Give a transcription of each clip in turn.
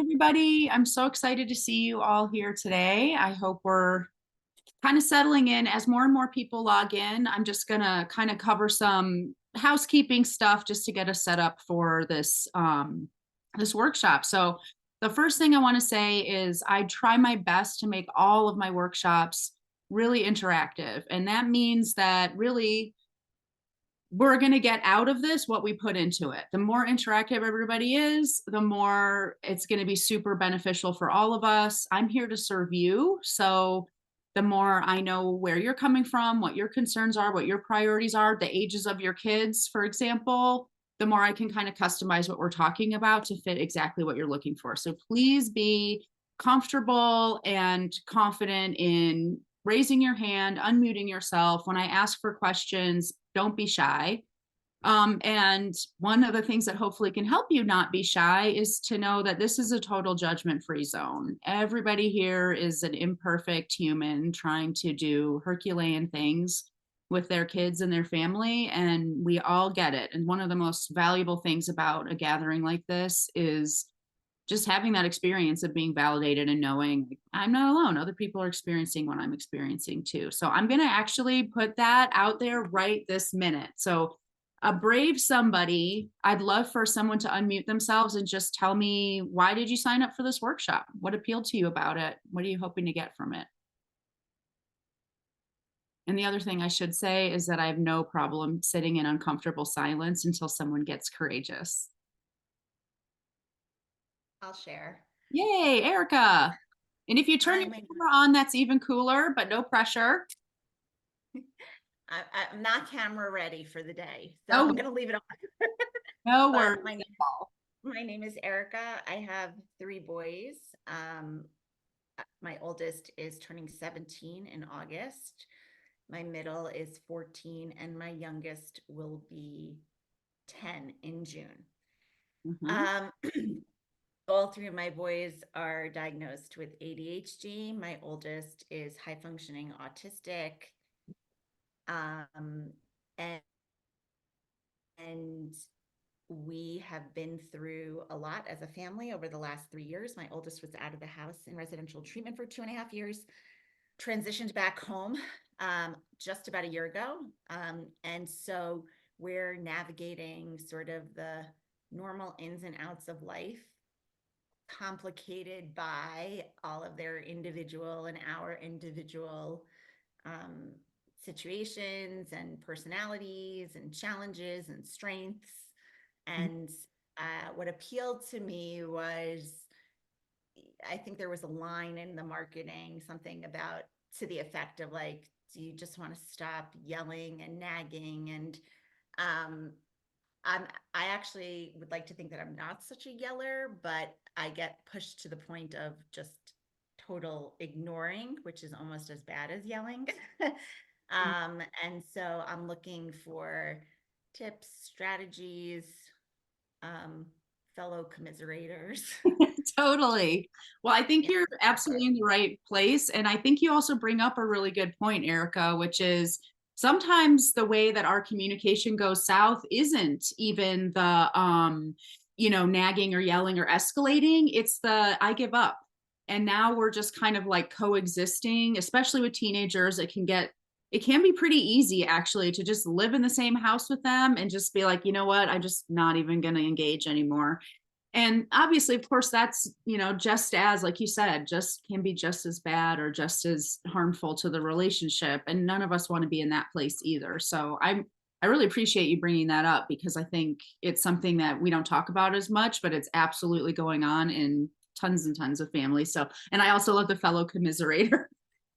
everybody. I'm so excited to see you all here today. I hope we're kind of settling in as more and more people log in. I'm just going to kind of cover some housekeeping stuff just to get us set up for this workshop. So the first thing I want to say is I try my best to make all of my workshops really interactive. And that means that really we're going to get out of this what we put into it. The more interactive everybody is, the more it's going to be super beneficial for all of us. I'm here to serve you. So the more I know where you're coming from, what your concerns are, what your priorities are, the ages of your kids, for example, the more I can kind of customize what we're talking about to fit exactly what you're looking for. So please be comfortable and confident in raising your hand, unmuting yourself. When I ask for questions, don't be shy. And one of the things that hopefully can help you not be shy is to know that this is a total judgment-free zone. Everybody here is an imperfect human trying to do Herculean things with their kids and their family, and we all get it. And one of the most valuable things about a gathering like this is just having that experience of being validated and knowing I'm not alone. Other people are experiencing what I'm experiencing too. So I'm going to actually put that out there right this minute. So a brave somebody, I'd love for someone to unmute themselves and just tell me, why did you sign up for this workshop? What appealed to you about it? What are you hoping to get from it? And the other thing I should say is that I have no problem sitting in uncomfortable silence until someone gets courageous. I'll share. Yay, Erica. And if you turn Hi, your camera on, that's even cooler, but no pressure. I'm not camera ready for the day, so No, I'm going to leave it on. no But worries. my name is Erica. I have three boys. My oldest is turning 17 in August. My middle is 14, and my youngest will be 10 in June. Mhm. All three of my boys are diagnosed with ADHD. My oldest is high functioning autistic. Um, and, and we have been through a lot as a family over the last 3 years. My oldest was out of the house in residential treatment for 2.5 years, transitioned back home just about a year ago. And so we're navigating sort of the normal ins and outs of life, complicated by all of their individual and our individual situations and personalities and challenges and strengths. And what appealed to me was, I think there was a line in the marketing, something about to the effect of like, do you just want to stop yelling and nagging? And um, I actually would like to think that I'm not such a yeller, but I get pushed to the point of just total ignoring, which is almost as bad as yelling. And so I'm looking for tips, strategies, fellow commiserators. Totally. Well, I think Yeah. you're absolutely in the right place. And I think you also bring up a really good point, Erica, which is sometimes the way that our communication goes south isn't even the nagging or yelling or escalating. It's the I give up. And now we're just kind of like coexisting, especially with teenagers. It can be pretty easy actually to just live in the same house with them and just be like, you know what, I'm just not even going to engage anymore. And obviously, of course, that's, just as, like you said, just can be just as bad or just as harmful to the relationship. And none of us want to be in that place either. So I really appreciate you bringing that up because I think it's something that we don't talk about as much, but it's absolutely going on in tons and tons of families. So, and I also love the fellow commiserator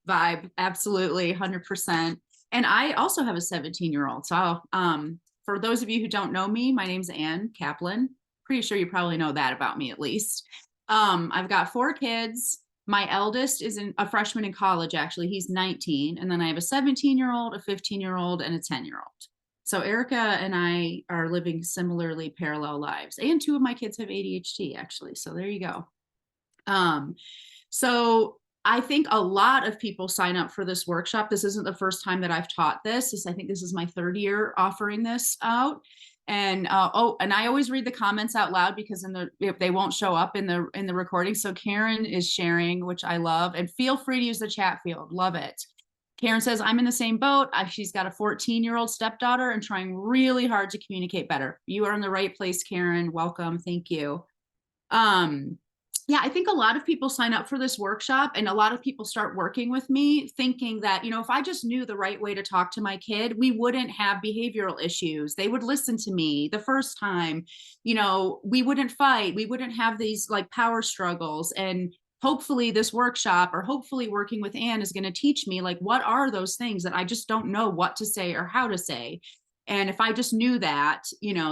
vibe. Absolutely. 100%. And I also have a 17-year-old. So, for those of you who don't know me, my name's Ann Kaplan. Pretty sure you probably know that about me at least. I've got 4 kids. My eldest is a freshman in college, actually. He's 19. And then I have a 17-year-old, a 15-year-old, and a 10-year-old. So Erica and I are living similarly parallel lives. And 2 of my kids have ADHD, actually. So there you go. So I think a lot of people sign up for this workshop. This isn't the first time that I've taught this. I think this is my 3rd year offering this out. And oh, and I always read the comments out loud because if they won't show up in the recording. So Karen is sharing, which I love, and feel free to use the chat field. Love it. Karen says, I'm in the same boat. She's got a 14-year-old stepdaughter and trying really hard to communicate better. You are in the right place, Karen. Welcome. Thank you. Um, yeah, I think a lot of people sign up for this workshop and a lot of people start working with me thinking that, if I just knew the right way to talk to my kid, we wouldn't have behavioral issues. They would listen to me the first time, we wouldn't fight. We wouldn't have these like power struggles. And hopefully this workshop or hopefully working with Anne is going to teach me like, what are those things that I just don't know what to say or how to say. And if I just knew that,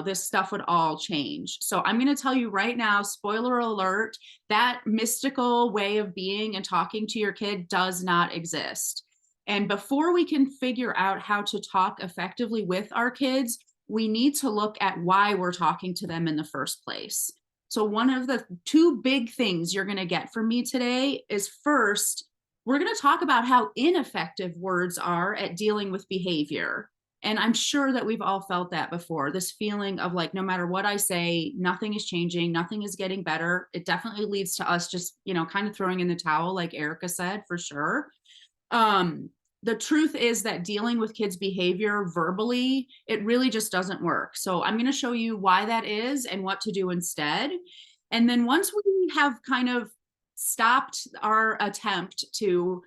this stuff would all change. So I'm going to tell you right now, spoiler alert, that mystical way of being and talking to your kid does not exist. And before we can figure out how to talk effectively with our kids, we need to look at why we're talking to them in the first place. So one of the two big things you're going to get from me today is first, we're going to talk about how ineffective words are at dealing with behavior. And I'm sure that we've all felt that before, this feeling of like, no matter what I say, nothing is changing, nothing is getting better. It definitely leads to us just, kind of throwing in the towel, like Erica said, for sure. The truth is that dealing with kids' behavior verbally, it really just doesn't work. So I'm going to show you why that is and what to do instead. And then once we have kind of stopped our attempt to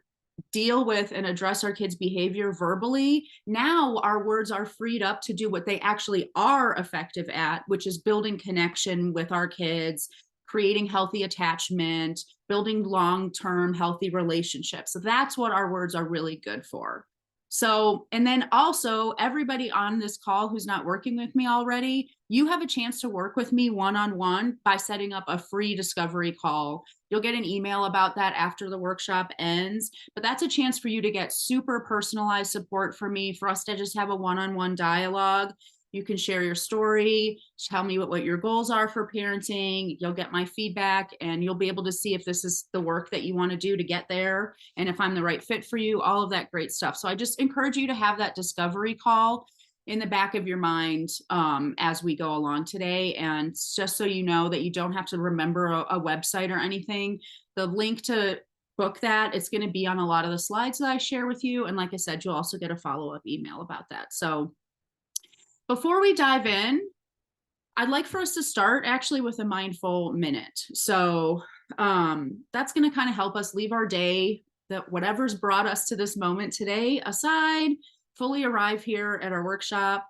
deal with and address our kids' behavior verbally, now our words are freed up to do what they actually are effective at, which is building connection with our kids, creating healthy attachment, building long-term healthy relationships. So that's what our words are really good for. So, and then also everybody on this call who's not working with me already, you have a chance to work with me one-on-one by setting up a free discovery call. You'll get an email about that after the workshop ends, but that's a chance for you to get super personalized support from me, for us to just have a one-on-one dialogue. You can share your story, tell me what your goals are for parenting. You'll get my feedback and you'll be able to see if this is the work that you want to do to get there and if I'm the right fit for you, all of that great stuff. So I just encourage you to have that discovery call in the back of your mind as we go along today. And just so you know that you don't have to remember a website or anything, the link to book that, it's going to be on a lot of the slides that I share with you. And like I said, you'll also get a follow-up email about that. So before we dive in, I'd like for us to start actually with a mindful minute. So that's going to kind of help us leave our day, that whatever's brought us to this moment today aside, fully arrive here at our workshop.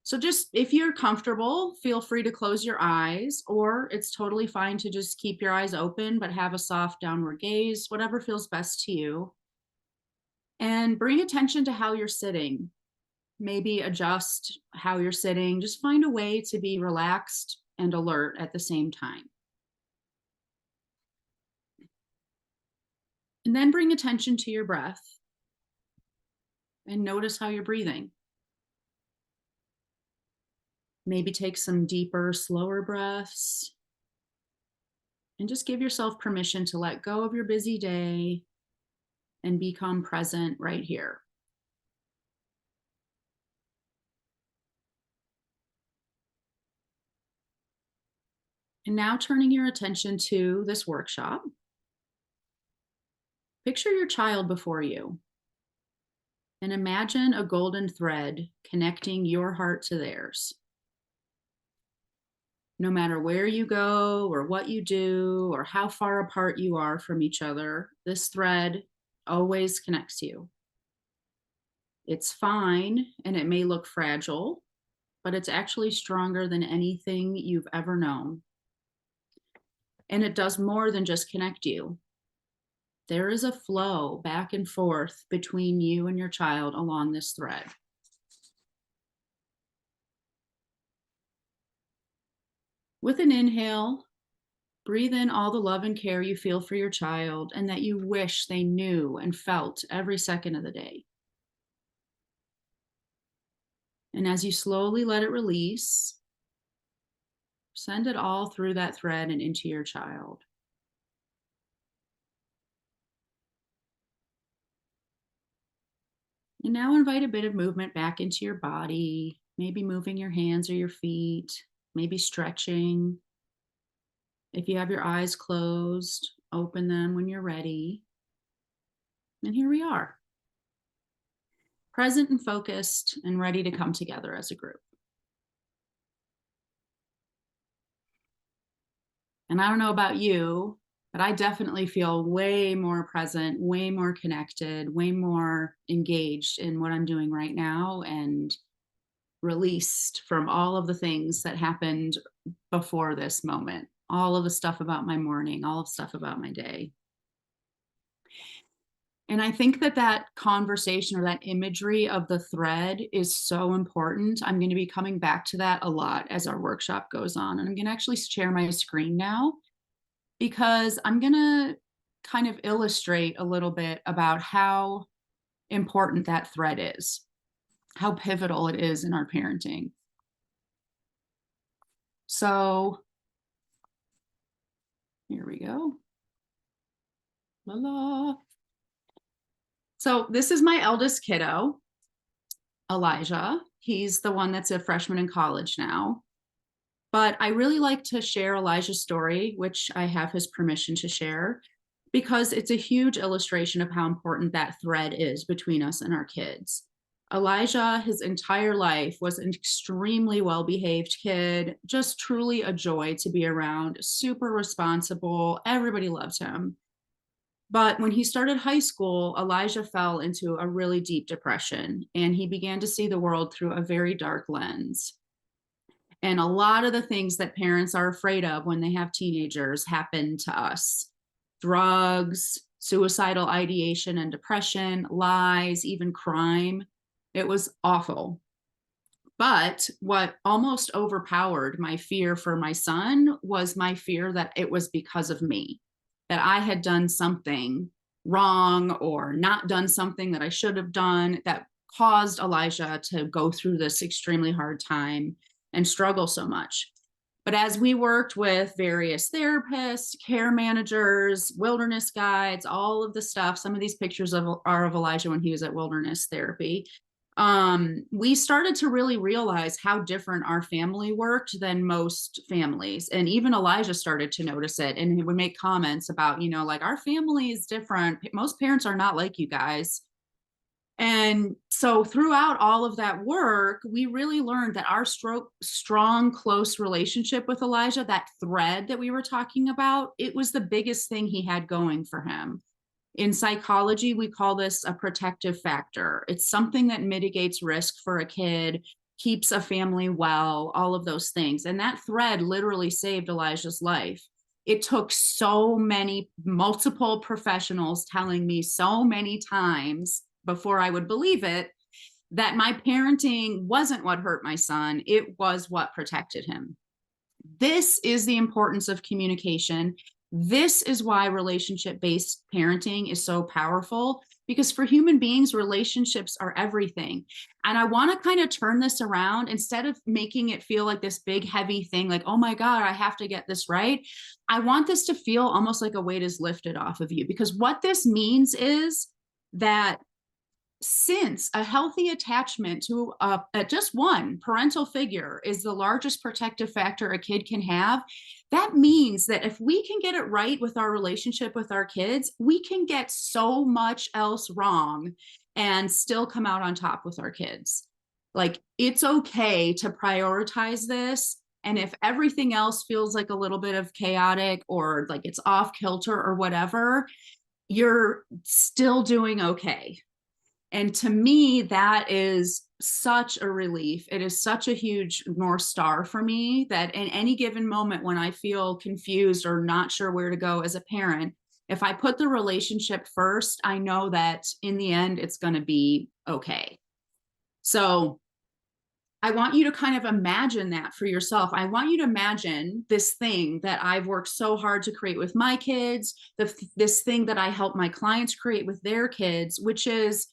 So just if you're comfortable, feel free to close your eyes, or it's totally fine to just keep your eyes open, but have a soft downward gaze, whatever feels best to you. And bring attention to how you're sitting. Maybe adjust how you're sitting. Just find a way to be relaxed and alert at the same time. And then bring attention to your breath and notice how you're breathing. Maybe take some deeper, slower breaths and just give yourself permission to let go of your busy day and become present right here. And now turning your attention to this workshop, picture your child before you and imagine a golden thread connecting your heart to theirs. No matter where you go or what you do or how far apart you are from each other, this thread always connects you. It's fine and it may look fragile, but it's actually stronger than anything you've ever known. And it does more than just connect you. There is a flow back and forth between you and your child along this thread. With an inhale, breathe in all the love and care you feel for your child and that you wish they knew and felt every second of the day. And as you slowly let it release, send it all through that thread and into your child. And now invite a bit of movement back into your body. maybe moving your hands or your feet, maybe stretching. If you have your eyes closed, open them when you're ready. And here we are, present and focused and ready to come together as a group. And I don't know about you, but I definitely feel way more present, way more connected, way more engaged in what I'm doing right now and released from all of the things that happened before this moment, all of the stuff about my morning, all of the stuff about my day. And I think that that conversation or that imagery of the thread is so important. I'm going to be coming back to that a lot as our workshop goes on. And I'm going to actually share my screen now because I'm going to kind of illustrate a little bit about how important that thread is, how pivotal it is in our parenting. So here we go. La la. So this is my eldest kiddo, Elijah. He's the one that's a freshman in college now. But I really like to share Elijah's story, which I have his permission to share, because it's a huge illustration of how important that thread is between us and our kids. Elijah, his entire life, was an extremely well-behaved kid, just truly a joy to be around, super responsible. Everybody loved him. But when he started high school, Elijah fell into a really deep depression and he began to see the world through a very dark lens. And a lot of the things that parents are afraid of when they have teenagers happen to us: drugs, suicidal ideation and depression, lies, even crime. It was awful. But what almost overpowered my fear for my son was my fear that it was because of me, that I had done something wrong or not done something that I should have done that caused Elijah to go through this extremely hard time and struggle so much. But as we worked with various therapists, care managers, wilderness guides, all of the stuff, some of these pictures are of Elijah when he was at wilderness therapy. We started to really realize how different our family worked than most families. And even Elijah started to notice it. And he would make comments about, like, our family is different. Most parents are not like you guys. And so throughout all of that work, we really learned that our strong, close relationship with Elijah, that thread that we were talking about, it was the biggest thing he had going for him. In psychology, we call this a protective factor. It's something that mitigates risk for a kid, keeps a family well, all of those things. And that thread literally saved Elijah's life. It took so many, multiple professionals telling me so many times before I would believe it that my parenting wasn't what hurt my son, it was what protected him. This is the importance of communication. This is why relationship-based parenting is so powerful, because for human beings, relationships are everything. And I want to kind of turn this around. Instead of making it feel like this big, heavy thing, like, oh my God, I have to get this right. I want this to feel almost like a weight is lifted off of you, because what this means that since a healthy attachment to just one parental figure is the largest protective factor a kid can have, that means that if we can get it right with our relationship with our kids, we can get so much else wrong and still come out on top with our kids. Like, it's okay to prioritize this. And if everything else feels like a little bit of chaotic or like it's off kilter or whatever, you're still doing okay. And to me, that is such a relief. It is such a huge North Star for me that in any given moment when I feel confused or not sure where to go as a parent, if I put the relationship first, I know that in the end, it's going to be okay. So I want you to kind of imagine that for yourself. I want you to imagine this thing that I've worked so hard to create with my kids, this thing that I help my clients create with their kids, which is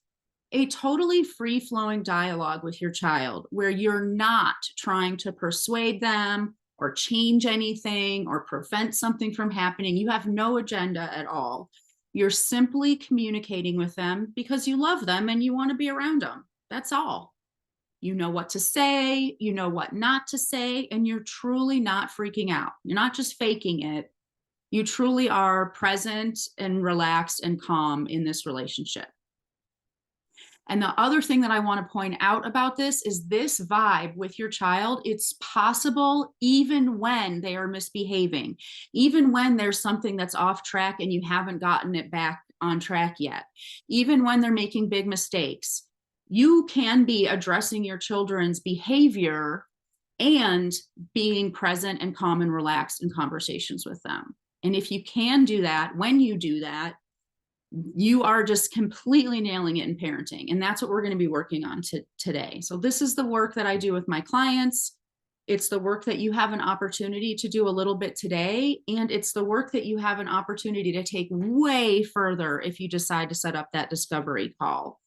a totally free-flowing dialogue with your child where you're not trying to persuade them or change anything or prevent something from happening. You have no agenda at all. You're simply communicating with them because you love them and you want to be around them. That's all. You know what to say, you know what not to say, and you're truly not freaking out. You're not just faking it. You truly are present and relaxed and calm in this relationship. And the other thing that I want to point out about this vibe with your child, it's possible even when they are misbehaving, even when there's something that's off track and you haven't gotten it back on track yet, even when they're making big mistakes. You can be addressing your children's behavior and being present and calm and relaxed in conversations with them. And if you can do that, when you do that, you are just completely nailing it in parenting. And that's what we're going to be working on today. So this is the work that I do with my clients. It's the work that you have an opportunity to do a little bit today. And it's the work that you have an opportunity to take way further if you decide to set up that discovery call,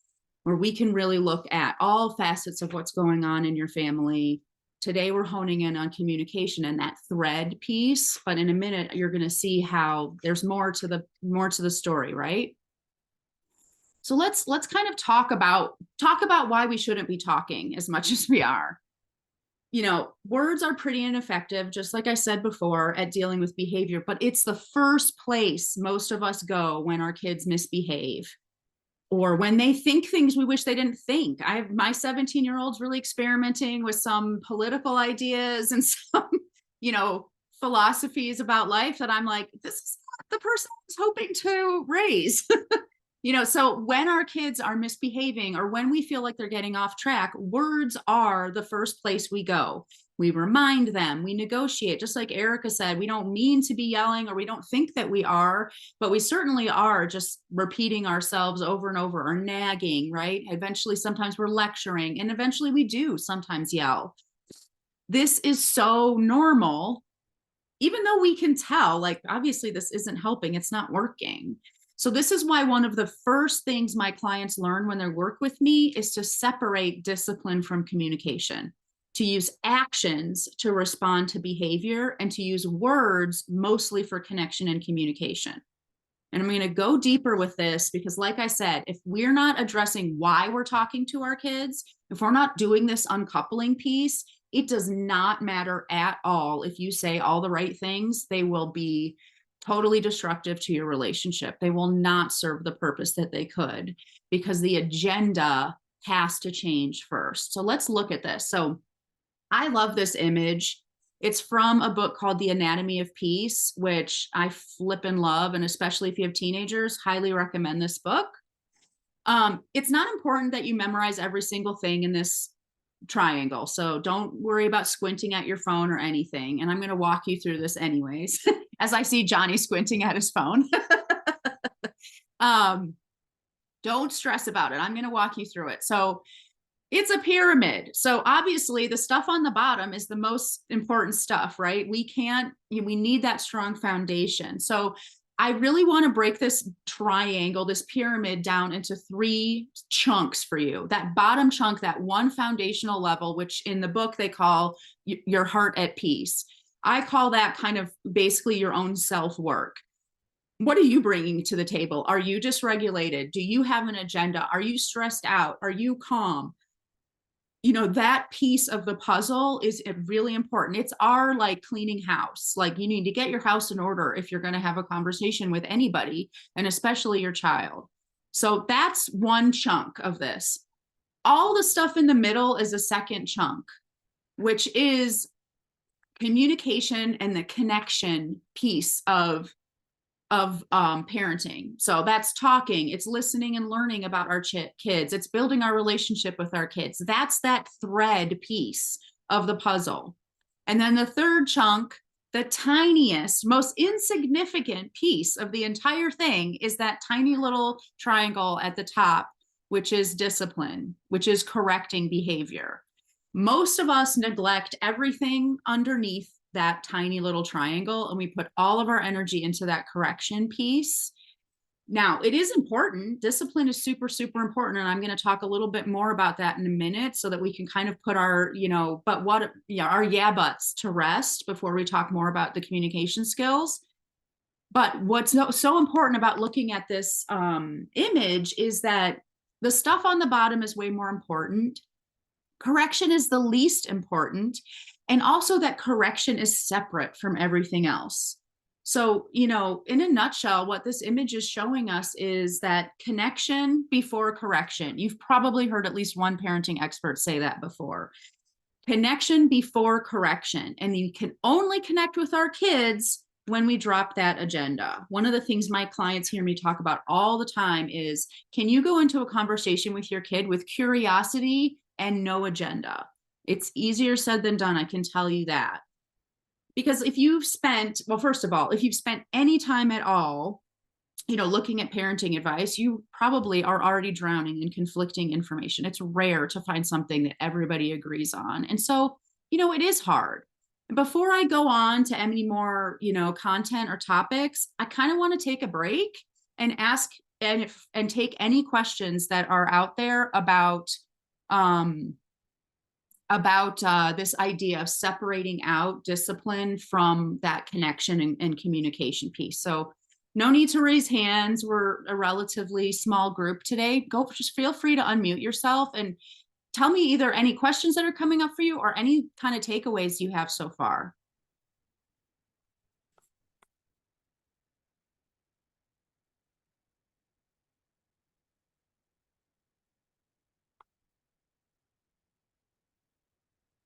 where we can really look at all facets of what's going on in your family. Today, we're honing in on communication and that thread piece, but in a minute, you're going to see how there's more to the story, right? So let's kind of talk about why we shouldn't be talking as much as we are. You know, words are pretty ineffective, just like I said before, at dealing with behavior, but it's the first place most of us go when our kids misbehave, or when they think things we wish they didn't think. My 17-year-old's really experimenting with some political ideas and some, you know, philosophies about life that I'm like, this is not the person I was hoping to raise. You know, so when our kids are misbehaving or when we feel like they're getting off track, words are the first place we go. We remind them, we negotiate, just like Erica said, we don't mean to be yelling, or we don't think that we are, but we certainly are just repeating ourselves over and over, or nagging, right? Eventually, sometimes we're lecturing, and eventually we do sometimes yell. This is so normal, even though we can tell, like, obviously this isn't helping, it's not working. So this is why one of the first things my clients learn when they work with me is to separate discipline from communication, to use actions to respond to behavior, and to use words mostly for connection and communication. And I'm going to go deeper with this because, like I said, if we're not addressing why we're talking to our kids, if we're not doing this uncoupling piece, it does not matter at all if you say all the right things. They will be totally destructive to your relationship. They will not serve the purpose that they could, because the agenda has to change first. So let's look at this. So I love this image. It's from a book called The Anatomy of Peace, which I flippin' love. And especially if you have teenagers, highly recommend this book. It's not important that you memorize every single thing in this triangle, so don't worry about squinting at your phone or anything. And I'm going to walk you through this anyways, as I see Johnny squinting at his phone. Don't stress about it. I'm going to walk you through it. So it's a pyramid. So obviously the stuff on the bottom is the most important stuff, right? We need that strong foundation. So I really want to break this triangle, this pyramid, down into 3 chunks for you. That bottom chunk, that one foundational level, which in the book they call your heart at peace. I call that kind of basically your own self-work. What are you bringing to the table? Are you dysregulated? Do you have an agenda? Are you stressed out? Are you calm? You know, that piece of the puzzle is really important. It's our like cleaning house. Like, you need to get your house in order if you're going to have a conversation with anybody, and especially your child. So that's one chunk of this. All the stuff in the middle is a second chunk, which is communication and the connection piece of parenting. So that's talking, it's listening and learning about our kids, it's building our relationship with our kids. That's that thread piece of the puzzle. And then the third chunk, the tiniest, most insignificant piece of the entire thing, is that tiny little triangle at the top, which is discipline, which is correcting behavior. Most of us neglect everything underneath that tiny little triangle, and we put all of our energy into that correction piece. Now, it is important. Discipline is super, super important. And I'm going to talk a little bit more about that in a minute, so that we can kind of put our, our yeah buts to rest before we talk more about the communication skills. But what's so important about looking at this image is that the stuff on the bottom is way more important. Correction is the least important. And also that correction is separate from everything else. So, in a nutshell, what this image is showing us is that connection before correction. You've probably heard at least one parenting expert say that before. Connection before correction. And you can only connect with our kids when we drop that agenda. One of the things my clients hear me talk about all the time is, can you go into a conversation with your kid with curiosity and no agenda? It's easier said than done, I can tell you that. Because if you've spent, well, first of all, if you've spent any time at all, looking at parenting advice, you probably are already drowning in conflicting information. It's rare to find something that everybody agrees on. And so, it is hard. Before I go on to any more, content or topics, I kind of want to take a break and ask and take any questions that are out there um, about this idea of separating out discipline from that connection and communication piece. So no need to raise hands. We're a relatively small group today. Just feel free to unmute yourself and tell me either any questions that are coming up for you or any kind of takeaways you have so far.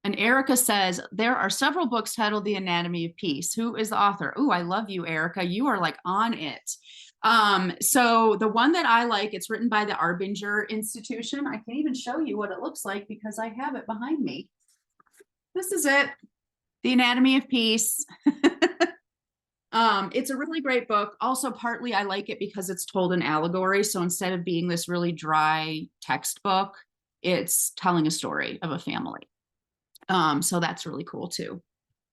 And Erica says, there are several books titled The Anatomy of Peace. Who is the author? Oh, I love you, Erica. You are like on it. So the one that I like, it's written by the Arbinger Institution. I can even show you what it looks like because I have it behind me. This is it. The Anatomy of Peace. It's a really great book. Also, partly I like it because it's told in allegory. So instead of being this really dry textbook, it's telling a story of a family. So that's really cool too.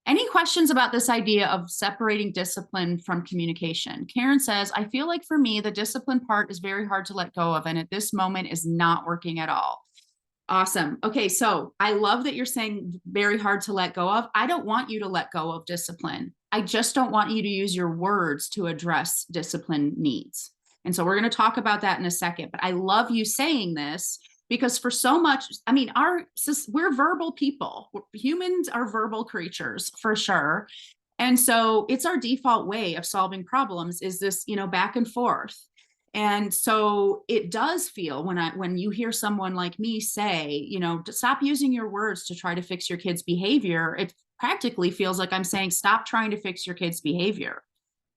Any questions about this idea of separating discipline from communication? Karen says, I feel like for me, the discipline part is very hard to let go of, and at this moment is not working at all. Awesome. Okay, so I love that you're saying very hard to let go of. I don't want you to let go of discipline. I just don't want you to use your words to address discipline needs. And so we're going to talk about that in a second. But I love you saying this because for so much, I mean, we're verbal people. Humans are verbal creatures for sure. And so it's our default way of solving problems is this, back and forth. And so it does feel when you hear someone like me say, to stop using your words to try to fix your kid's behavior, it practically feels like I'm saying, stop trying to fix your kid's behavior.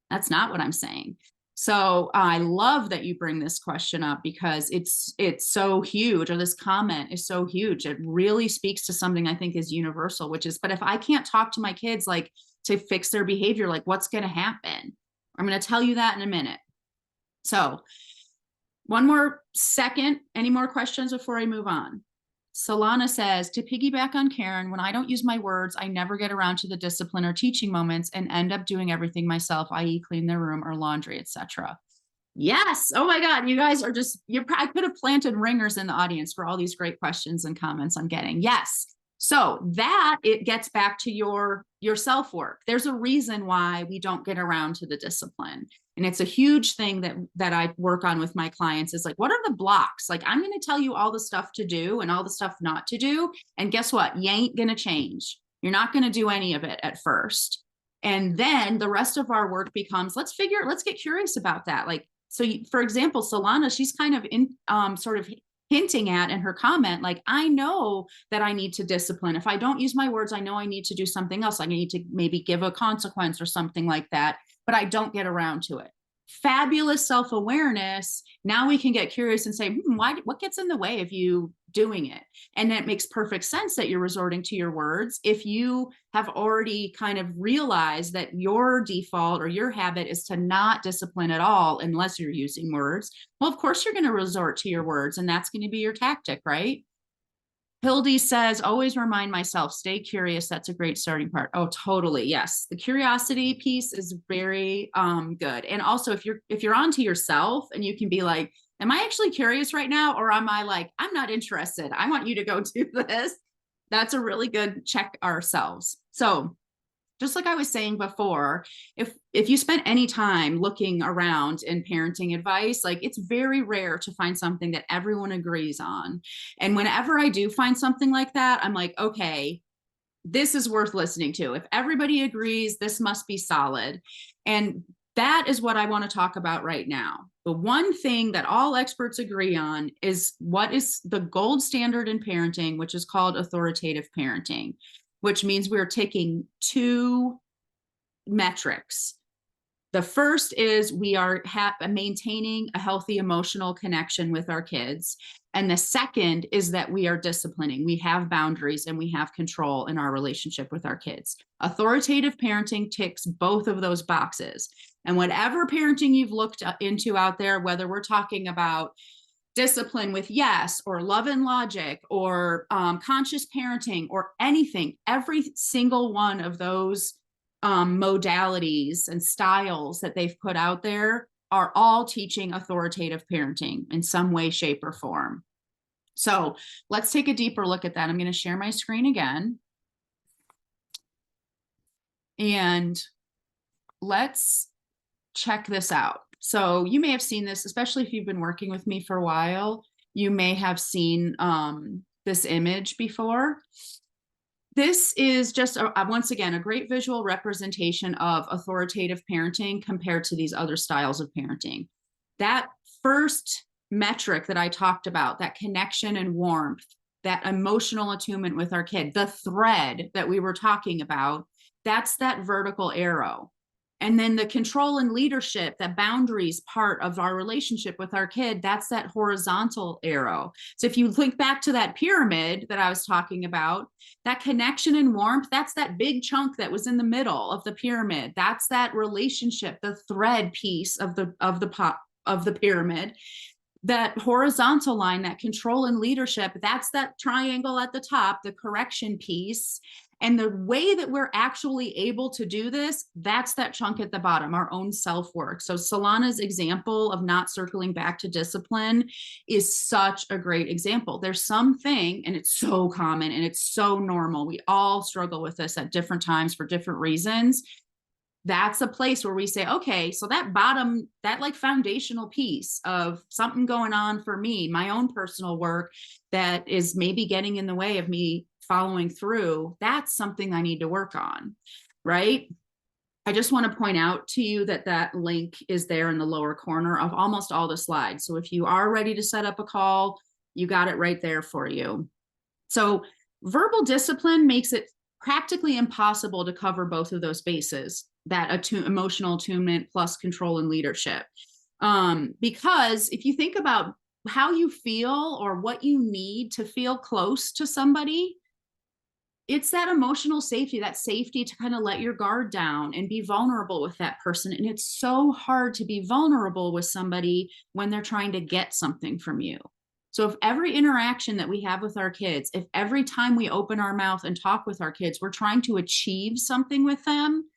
That's not what I'm saying. So I love that you bring this question up because it's so huge, or this comment is so huge. It really speaks to something I think is universal, which is, but if I can't talk to my kids, like to fix their behavior, like what's going to happen? I'm going to tell you that in a minute. So one more second. Any more questions before I move on? Solana says, to piggyback on Karen, when I don't use my words, I never get around to the discipline or teaching moments and end up doing everything myself, i.e. clean their room or laundry, etc. Yes. Oh my God. You guys are I could have planted ringers in the audience for all these great questions and comments I'm getting. Yes. So that it gets back to your self-work. There's a reason why we don't get around to the discipline. And it's a huge thing that I work on with my clients is like, what are the blocks? Like, I'm going to tell you all the stuff to do and all the stuff not to do. And guess what? You ain't going to change. You're not going to do any of it at first. And then the rest of our work becomes, let's get curious about that. Like, so for example, Solana, she's kind of sort of hinting at in her comment, like, I know that I need to discipline. If I don't use my words, I know I need to do something else. I need to maybe give a consequence or something like that, but I don't get around to it. Fabulous self-awareness. Now we can get curious and say, what gets in the way of you doing it? And it makes perfect sense that you're resorting to your words. If you have already kind of realized that your default or your habit is to not discipline at all unless you're using words, well, of course you're going to resort to your words, and that's going to be your tactic, right? Hildy says, always remind myself, stay curious. That's a great starting part. Oh, totally. Yes. The curiosity piece is very good. And also if you're onto yourself and you can be like, am I actually curious right now? Or am I like, I'm not interested. I want you to go do this. That's a really good check ourselves. So just like I was saying before, if you spent any time looking around in parenting advice, like it's very rare to find something that everyone agrees on. And whenever I do find something like that, I'm like, okay, this is worth listening to. If everybody agrees, this must be solid. And that is what I want to talk about right now. The one thing that all experts agree on is what is the gold standard in parenting, which is called authoritative parenting, which means we're taking two metrics. The first is we are maintaining a healthy emotional connection with our kids. And the second is that we are disciplining. We have boundaries and we have control in our relationship with our kids. Authoritative parenting ticks both of those boxes. And whatever parenting you've looked into out there, whether we're talking about discipline with yes, or love and logic, or conscious parenting, or anything, every single one of those modalities and styles that they've put out there are all teaching authoritative parenting in some way, shape, or form. So let's take a deeper look at that. I'm going to share my screen again. And let's check this out. So you may have seen this, especially if you've been working with me for a while, you may have seen this image before. This is just, once again, a great visual representation of authoritative parenting compared to these other styles of parenting. That first metric that I talked about, that connection and warmth, that emotional attunement with our kid, the thread that we were talking about, that's that vertical arrow. And then the control and leadership, that boundaries part of our relationship with our kid, that's that horizontal arrow. So if you think back to that pyramid that I was talking about, that connection and warmth, that's that big chunk that was in the middle of the pyramid. That's that relationship, the thread piece of the pyramid. That horizontal line, that control and leadership, that's that triangle at the top, the correction piece. And the way that we're actually able to do this, that's that chunk at the bottom, our own self-work. So Solana's example of not circling back to discipline is such a great example. There's something, and it's so common and it's so normal. We all struggle with this at different times for different reasons. That's a place where we say, okay, so that bottom, that like foundational piece of something going on for me, my own personal work that is maybe getting in the way of me following through, that's something I need to work on, right? I just want to point out to you that that link is there in the lower corner of almost all the slides. So if you are ready to set up a call, you got it right there for you. So verbal discipline makes it practically impossible to cover both of those bases, that emotional attunement plus control and leadership. Because if you think about how you feel or what you need to feel close to somebody, it's that emotional safety, that safety to kind of let your guard down and be vulnerable with that person. And it's so hard to be vulnerable with somebody when they're trying to get something from you. So if every interaction that we have with our kids, if every time we open our mouth and talk with our kids, we're trying to achieve something with them,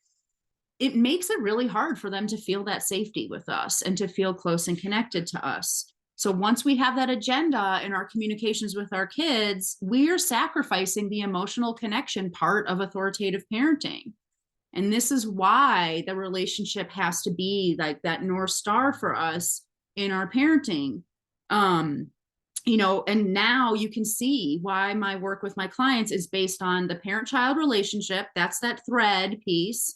it makes it really hard for them to feel that safety with us and to feel close and connected to us. So once we have that agenda in our communications with our kids, we are sacrificing the emotional connection part of authoritative parenting. And this is why the relationship has to be like that North Star for us in our parenting. You know, and now you can see why my work with my clients is based on the parent-child relationship. That's that thread piece.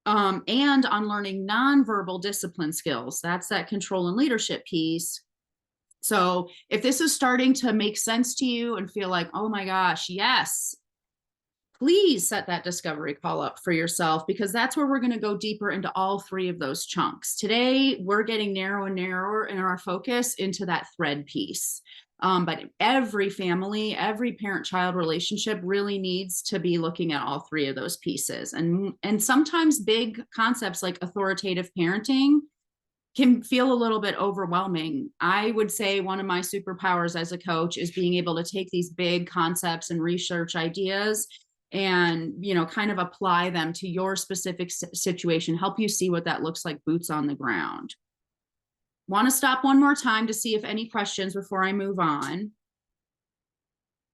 And on learning nonverbal discipline skills. That's that control and leadership piece. So if this is starting to make sense to you and feel like, oh my gosh, yes, please set that discovery call up for yourself, because that's where we're going to go deeper into all three of those chunks. Today, we're getting narrower and narrower in our focus into that thread piece. But every family, every parent-child relationship really needs to be looking at all three of those pieces. And sometimes big concepts like authoritative parenting can feel a little bit overwhelming. I would say one of my superpowers as a coach is being able to take these big concepts and research ideas and, you know, kind of apply them to your specific situation, help you see what that looks like, boots on the ground. Want to stop one more time to see if any questions before I move on.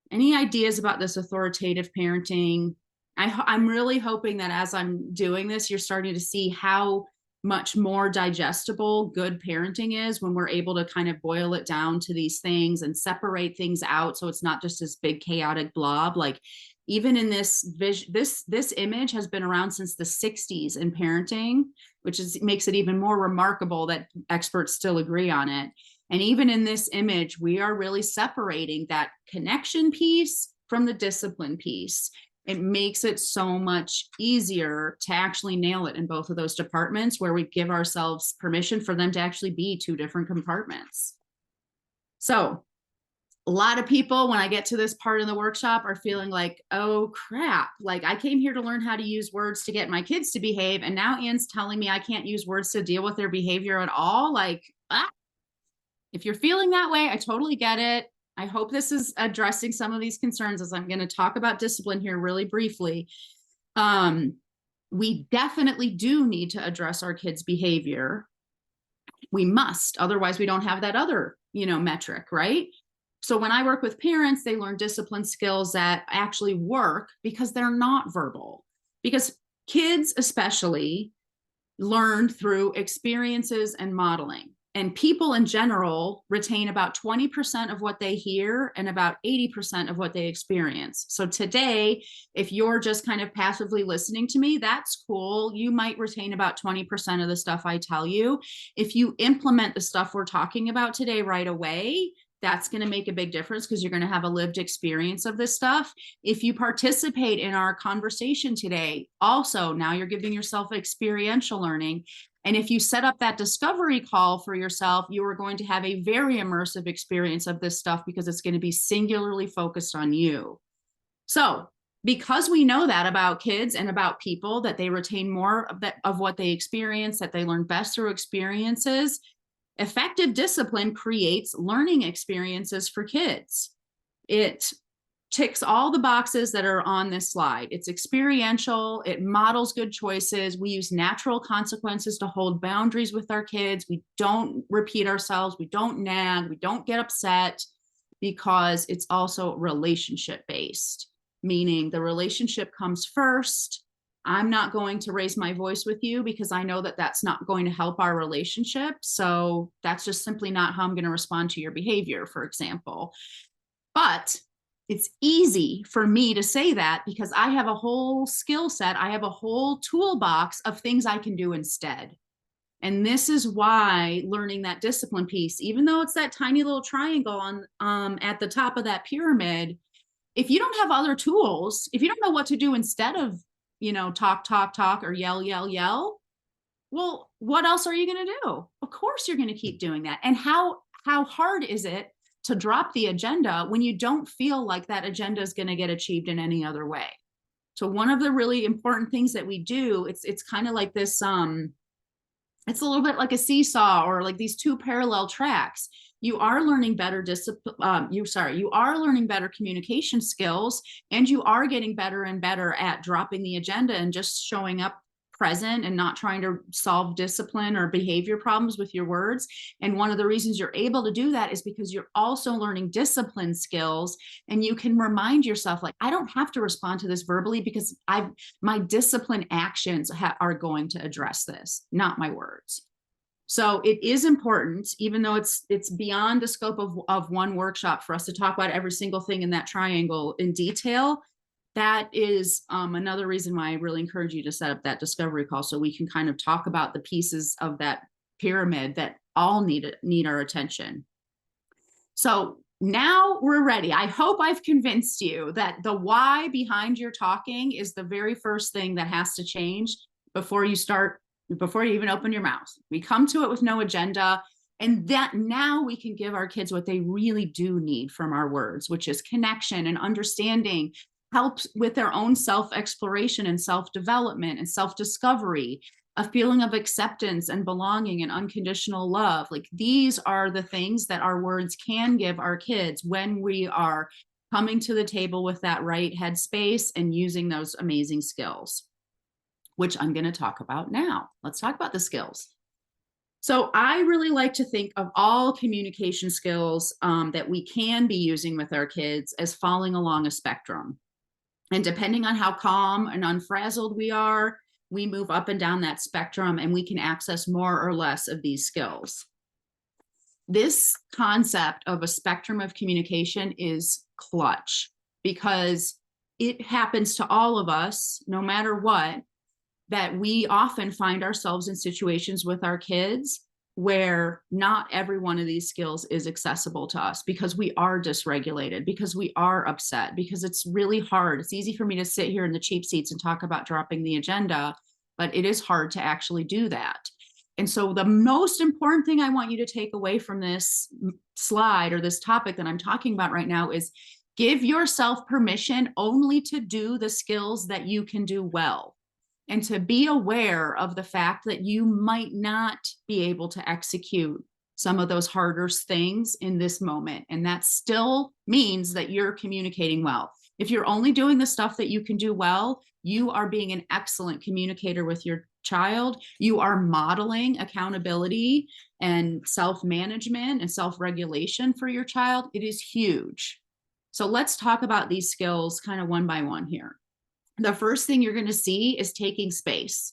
Any ideas about this authoritative parenting? I'm really hoping that as I'm doing this, you're starting to see how much more digestible good parenting is when we're able to kind of boil it down to these things and separate things out so it's not just this big chaotic blob. Like even in this vision, this image has been around since the 60s in parenting, which is makes it even more remarkable that experts still agree on it. And even in this image, we are really separating that connection piece from the discipline piece. It makes it so much easier to actually nail it in both of those departments where we give ourselves permission for them to actually be two different compartments. So a lot of people, when I get to this part of the workshop, are feeling like, oh crap, like I came here to learn how to use words to get my kids to behave. And now Anne's telling me I can't use words to deal with their behavior at all. Like, if you're feeling that way, I totally get it. I hope this is addressing some of these concerns as I'm going to talk about discipline here really briefly. We definitely do need to address our kids' behavior. We must, otherwise we don't have that other, metric, right? So when I work with parents, they learn discipline skills that actually work because they're not verbal. Because kids especially learn through experiences and modeling. And people in general retain about 20% of what they hear and about 80% of what they experience. So today, if you're just kind of passively listening to me, that's cool. You might retain about 20% of the stuff I tell you. If you implement the stuff we're talking about today right away, that's going to make a big difference because you're going to have a lived experience of this stuff. If you participate in our conversation today, also now you're giving yourself experiential learning. And if you set up that discovery call for yourself, you are going to have a very immersive experience of this stuff because it's going to be singularly focused on you. So because we know that about kids and about people, that they retain more of what they experience, that they learn best through experiences, effective discipline creates learning experiences for kids. It ticks all the boxes that are on this slide. It's experiential, it models good choices. We use natural consequences to hold boundaries with our kids. We don't repeat ourselves, we don't nag, we don't get upset, because it's also relationship based, meaning the relationship comes first. I'm not going to raise my voice with you because I know that that's not going to help our relationship. So that's just simply not how I'm going to respond to your behavior, for example. But it's easy for me to say that because I have a whole skill set. I have a whole toolbox of things I can do instead. And this is why learning that discipline piece, even though it's that tiny little triangle on at the top of that pyramid, if you don't have other tools, if you don't know what to do instead of, talk, or yell, well, what else are you going to do? Of course, you're going to keep doing that. And how hard is it to drop the agenda when you don't feel like that agenda is going to get achieved in any other way? So one of the really important things that we do, it's kind of like this, it's a little bit like a seesaw or like these two parallel tracks. You are learning better you are learning better communication skills, and you are getting better and better at dropping the agenda and just showing up present and not trying to solve discipline or behavior problems with your words. And one of the reasons you're able to do that is because you're also learning discipline skills, and you can remind yourself, like, I don't have to respond to this verbally because my discipline actions are going to address this, not my words. So it is important, even though it's beyond the scope of one workshop for us to talk about every single thing in that triangle in detail. That is another reason why I really encourage you to set up that discovery call so we can kind of talk about the pieces of that pyramid that all need our attention. So now we're ready. I hope I've convinced you that the why behind your talking is the very first thing that has to change before you even open your mouth. We come to it with no agenda. And that now we can give our kids what they really do need from our words, which is connection and understanding, help with their own self-exploration and self-development and self-discovery, a feeling of acceptance and belonging and unconditional love. Like, these are the things that our words can give our kids when we are coming to the table with that right headspace and using those amazing skills, which I'm going to talk about now. Let's talk about the skills. So I really like to think of all communication skills that we can be using with our kids as falling along a spectrum. And depending on how calm and unfrazzled we are, we move up and down that spectrum and we can access more or less of these skills. This concept of a spectrum of communication is clutch because it happens to all of us, no matter what, that we often find ourselves in situations with our kids where not every one of these skills is accessible to us because we are dysregulated, because we are upset, because it's really hard. It's easy for me to sit here in the cheap seats and talk about dropping the agenda, but it is hard to actually do that. And so the most important thing I want you to take away from this slide or this topic that I'm talking about right now is give yourself permission only to do the skills that you can do well, and to be aware of the fact that you might not be able to execute some of those harder things in this moment. And that still means that you're communicating well. If you're only doing the stuff that you can do well, you are being an excellent communicator with your child. You are modeling accountability and self-management and self-regulation for your child. It is huge. So let's talk about these skills kind of one by one here. The first thing you're going to see is taking space.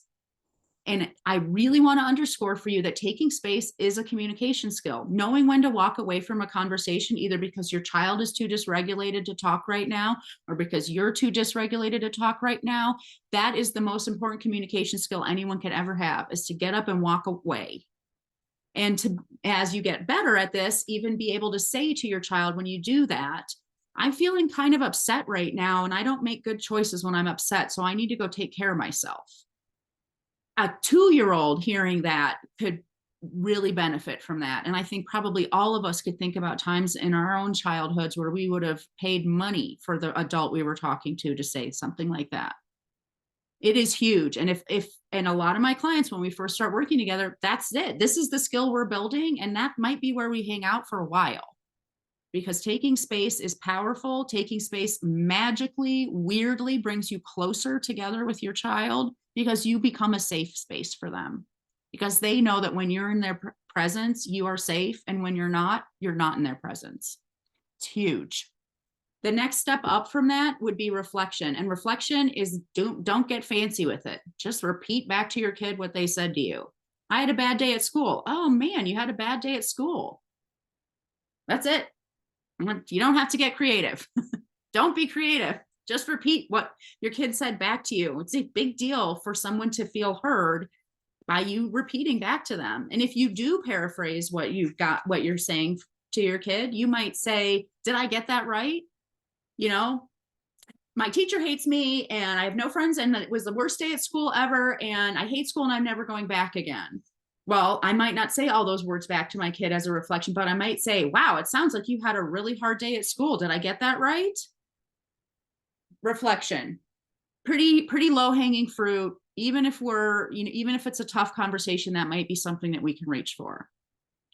And I really want to underscore for you that taking space is a communication skill. Knowing when to walk away from a conversation, either because your child is too dysregulated to talk right now, or because you're too dysregulated to talk right now, that is the most important communication skill anyone can ever have, is to get up and walk away. And to, as you get better at this, even be able to say to your child when you do that, I'm feeling kind of upset right now, and I don't make good choices when I'm upset, so I need to go take care of myself. A 2-year-old hearing that could really benefit from that. And I think probably all of us could think about times in our own childhoods where we would have paid money for the adult we were talking to say something like that. It is huge. And and a lot of my clients, when we first start working together, that's it. This is the skill we're building. And that might be where we hang out for a while, because taking space is powerful. Taking space magically, weirdly brings you closer together with your child, because you become a safe space for them, because they know that when you're in their presence, you are safe. And when you're not in their presence. It's huge. The next step up from that would be reflection. And reflection is don't get fancy with it. Just repeat back to your kid what they said to you. I had a bad day at school. Oh man, you had a bad day at school. That's it. You don't have to get creative. Don't be creative. Just repeat what your kid said back to you. It's a big deal for someone to feel heard by you repeating back to them. And if you do paraphrase what you're saying to your kid, you might say, did I get that right? You know, my teacher hates me and I have no friends and it was the worst day at school ever. And I hate school and I'm never going back again. Well, I might not say all those words back to my kid as a reflection, but I might say, wow, it sounds like you had a really hard day at school. Did I get that right? Reflection. Pretty low hanging fruit. Even if even if it's a tough conversation, that might be something that we can reach for.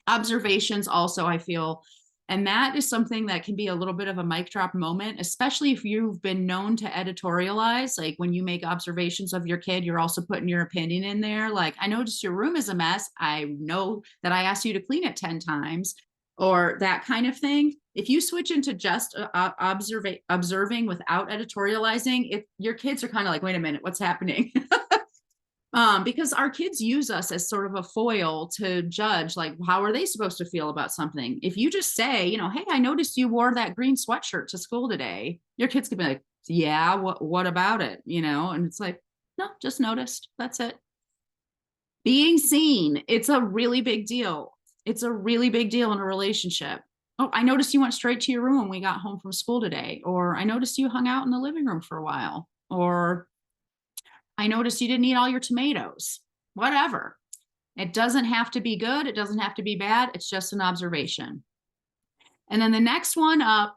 Observations also, I feel, and that is something that can be a little bit of a mic drop moment, especially if you've been known to editorialize. Like when you make observations of your kid, you're also putting your opinion in there. Like, I noticed your room is a mess. I know that I asked you to clean it 10 times, or that kind of thing. If you switch into just observing without editorializing, your kids are kind of like, wait a minute, what's happening? Because our kids use us as sort of a foil to judge, like, how are they supposed to feel about something? If you just say, hey, I noticed you wore that green sweatshirt to school today, your kids could be like, yeah, what about it? And it's like, no, just noticed. That's it. Being seen, it's a really big deal. It's a really big deal in a relationship. Oh, I noticed you went straight to your room when we got home from school today. Or I noticed you hung out in the living room for a while. Or I noticed you didn't eat all your tomatoes. Whatever. It doesn't have to be good. It doesn't have to be bad. It's just an observation. And then the next one up,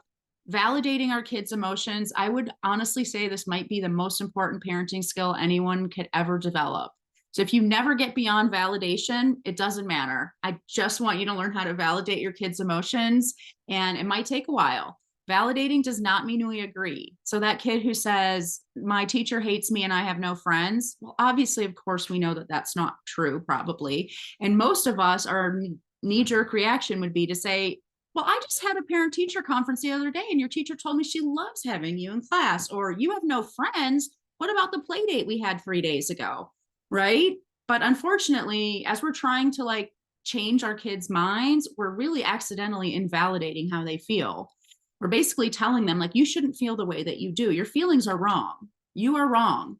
validating our kids' emotions. I would honestly say this might be the most important parenting skill anyone could ever develop. So if you never get beyond validation, it doesn't matter. I just want you to learn how to validate your kids' emotions, and it might take a while. Validating does not mean we agree. So that kid who says, my teacher hates me and I have no friends, well, obviously, of course, we know that that's not true, probably. And most of us, our knee-jerk reaction would be to say, well, I just had a parent teacher conference the other day and your teacher told me she loves having you in class, or you have no friends. What about the play date we had 3 days ago? Right. But unfortunately, as we're trying to like change our kids' minds, we're really accidentally invalidating how they feel. We're basically telling them, like, you shouldn't feel the way that you do. Your feelings are wrong. You are wrong.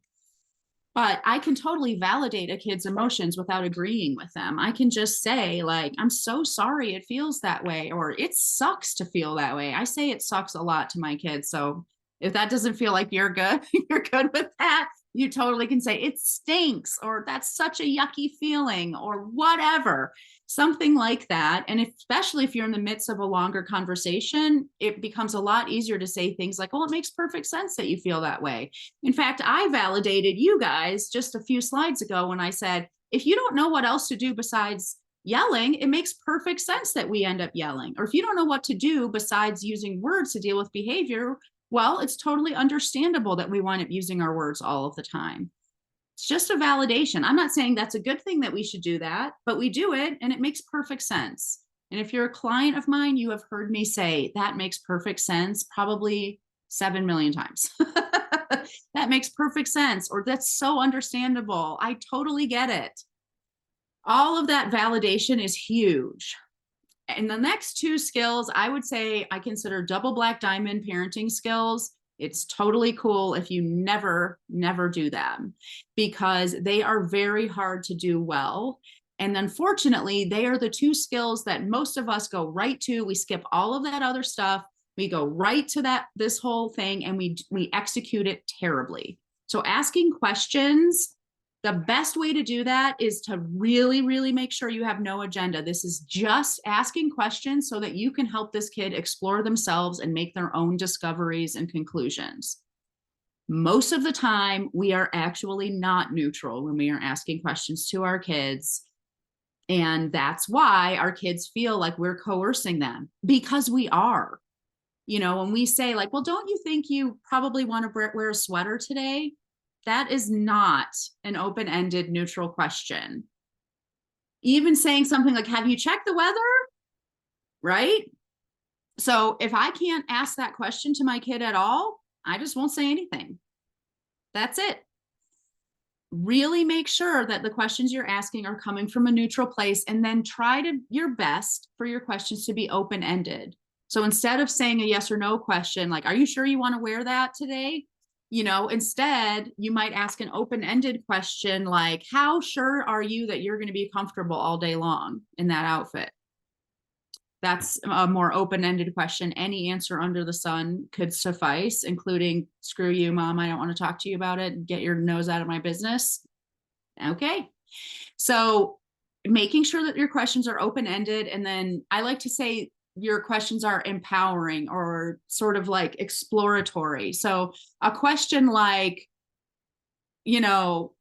But I can totally validate a kid's emotions without agreeing with them. I can just say, like, I'm so sorry it feels that way, or it sucks to feel that way. I say it sucks a lot to my kids. So if that doesn't feel like you're good, you're good with that. You totally can say it stinks, or that's such a yucky feeling, or whatever, something like that. And especially if you're in the midst of a longer conversation, it becomes a lot easier to say things like, oh, it makes perfect sense that you feel that way. In fact, I validated you guys just a few slides ago when I said, if you don't know what else to do besides yelling, it makes perfect sense that we end up yelling. Or if you don't know what to do besides using words to deal with behavior, well, it's totally understandable that we wind up using our words all of the time. It's just a validation. I'm not saying that's a good thing that we should do that, but we do it and it makes perfect sense. And if you're a client of mine, you have heard me say that makes perfect sense probably 7 million times. That makes perfect sense, or that's so understandable. I totally get it. All of that validation is huge. And the next two skills, I would say I consider double black diamond parenting skills. It's totally cool if you never do them, because they are very hard to do well. And unfortunately, they are the two skills that most of us go right to. We skip all of that other stuff. We go right to this whole thing, and we execute it terribly. So asking questions, the best way to do that is to really make sure you have no agenda. This is just asking questions so that you can help this kid explore themselves and make their own discoveries and conclusions. Most of the time, we are actually not neutral when we are asking questions to our kids. And that's why our kids feel like we're coercing them, because we are. You know, when we say, like, well, don't you think you probably want to wear a sweater today? That is not an open-ended neutral question. Even saying something like, have you checked the weather? Right? So if I can't ask that question to my kid at all, I just won't say anything. That's it. Really make sure that the questions you're asking are coming from a neutral place, and then try your best for your questions to be open-ended. So instead of saying a yes or no question, like, are you sure you want to wear that today? You know, instead, you might ask an open-ended question like, how sure are you that you're going to be comfortable all day long in that outfit? That's a more open-ended question. Any answer under the sun could suffice, including, screw you, mom, I don't want to talk to you about it. Get your nose out of my business. Okay. So making sure that your questions are open-ended. And then I like to say your questions are empowering or sort of like exploratory. So a question like, you know,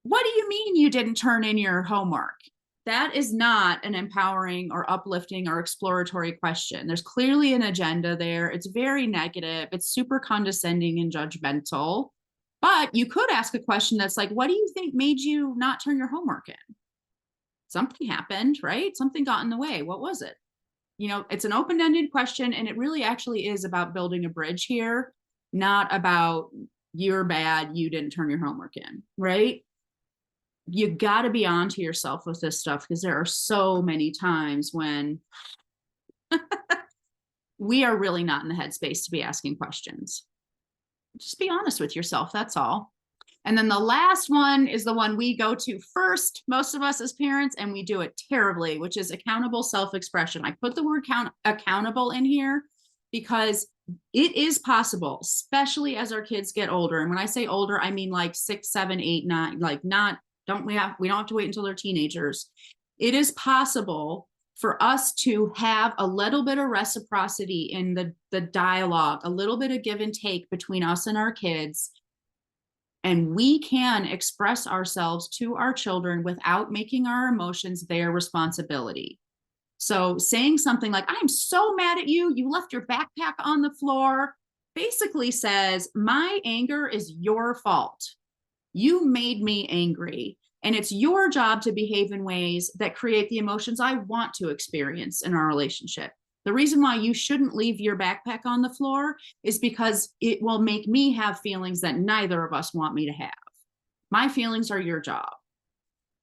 what do you mean you didn't turn in your homework? That is not an empowering or uplifting or exploratory question. There's clearly an agenda there. It's very negative. It's super condescending and judgmental. But you could ask a question that's like, what do you think made you not turn your homework in? Something happened, right? Something got in the way. What was it? You know, it's an open-ended question, and it really actually is about building a bridge here, not about you're bad, you didn't turn your homework in, right? You got to be on to yourself with this stuff, because there are so many times when we are really not in the headspace to be asking questions. Just be honest with yourself. That's all. And then the last one is the one we go to first, most of us as parents, and we do it terribly, which is accountable self-expression. I put the word accountable in here because it is possible, especially as our kids get older. And when I say older, I mean like 6, 7, 8, 9, like we don't have to wait until they're teenagers. It is possible for us to have a little bit of reciprocity in the dialogue, a little bit of give and take between us and our kids. And we can express ourselves to our children without making our emotions their responsibility. So saying something like, I'm so mad at you, you left your backpack on the floor, basically says, my anger is your fault. You made me angry. And it's your job to behave in ways that create the emotions I want to experience in our relationship. The reason why you shouldn't leave your backpack on the floor is because it will make me have feelings that neither of us want me to have. My feelings are your job.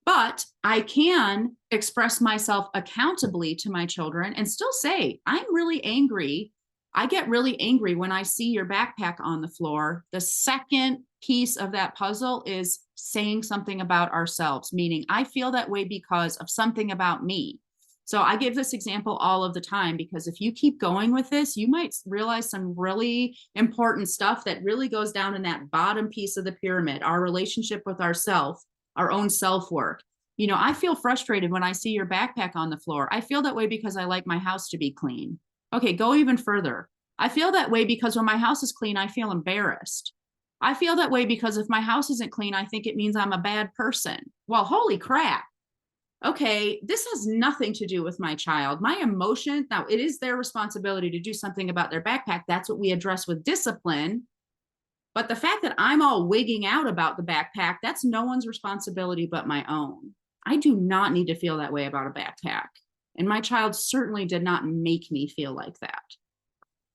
But I can express myself accountably to my children and still say, I'm really angry. I get really angry when I see your backpack on the floor. The second piece of that puzzle is saying something about ourselves, meaning I feel that way because of something about me. So I give this example all of the time because if you keep going with this, you might realize some really important stuff that really goes down in that bottom piece of the pyramid, our relationship with ourself, our own self-work. You know, I feel frustrated when I see your backpack on the floor. I feel that way because I like my house to be clean. Okay, go even further. I feel that way because when my house is clean, I feel embarrassed. I feel that way because if my house isn't clean, I think it means I'm a bad person. Well, holy crap. Okay, this has nothing to do with my child. My emotion, now it is their responsibility to do something about their backpack. That's what we address with discipline. But the fact that I'm all wigging out about the backpack, that's no one's responsibility but my own. I do not need to feel that way about a backpack. And my child certainly did not make me feel like that.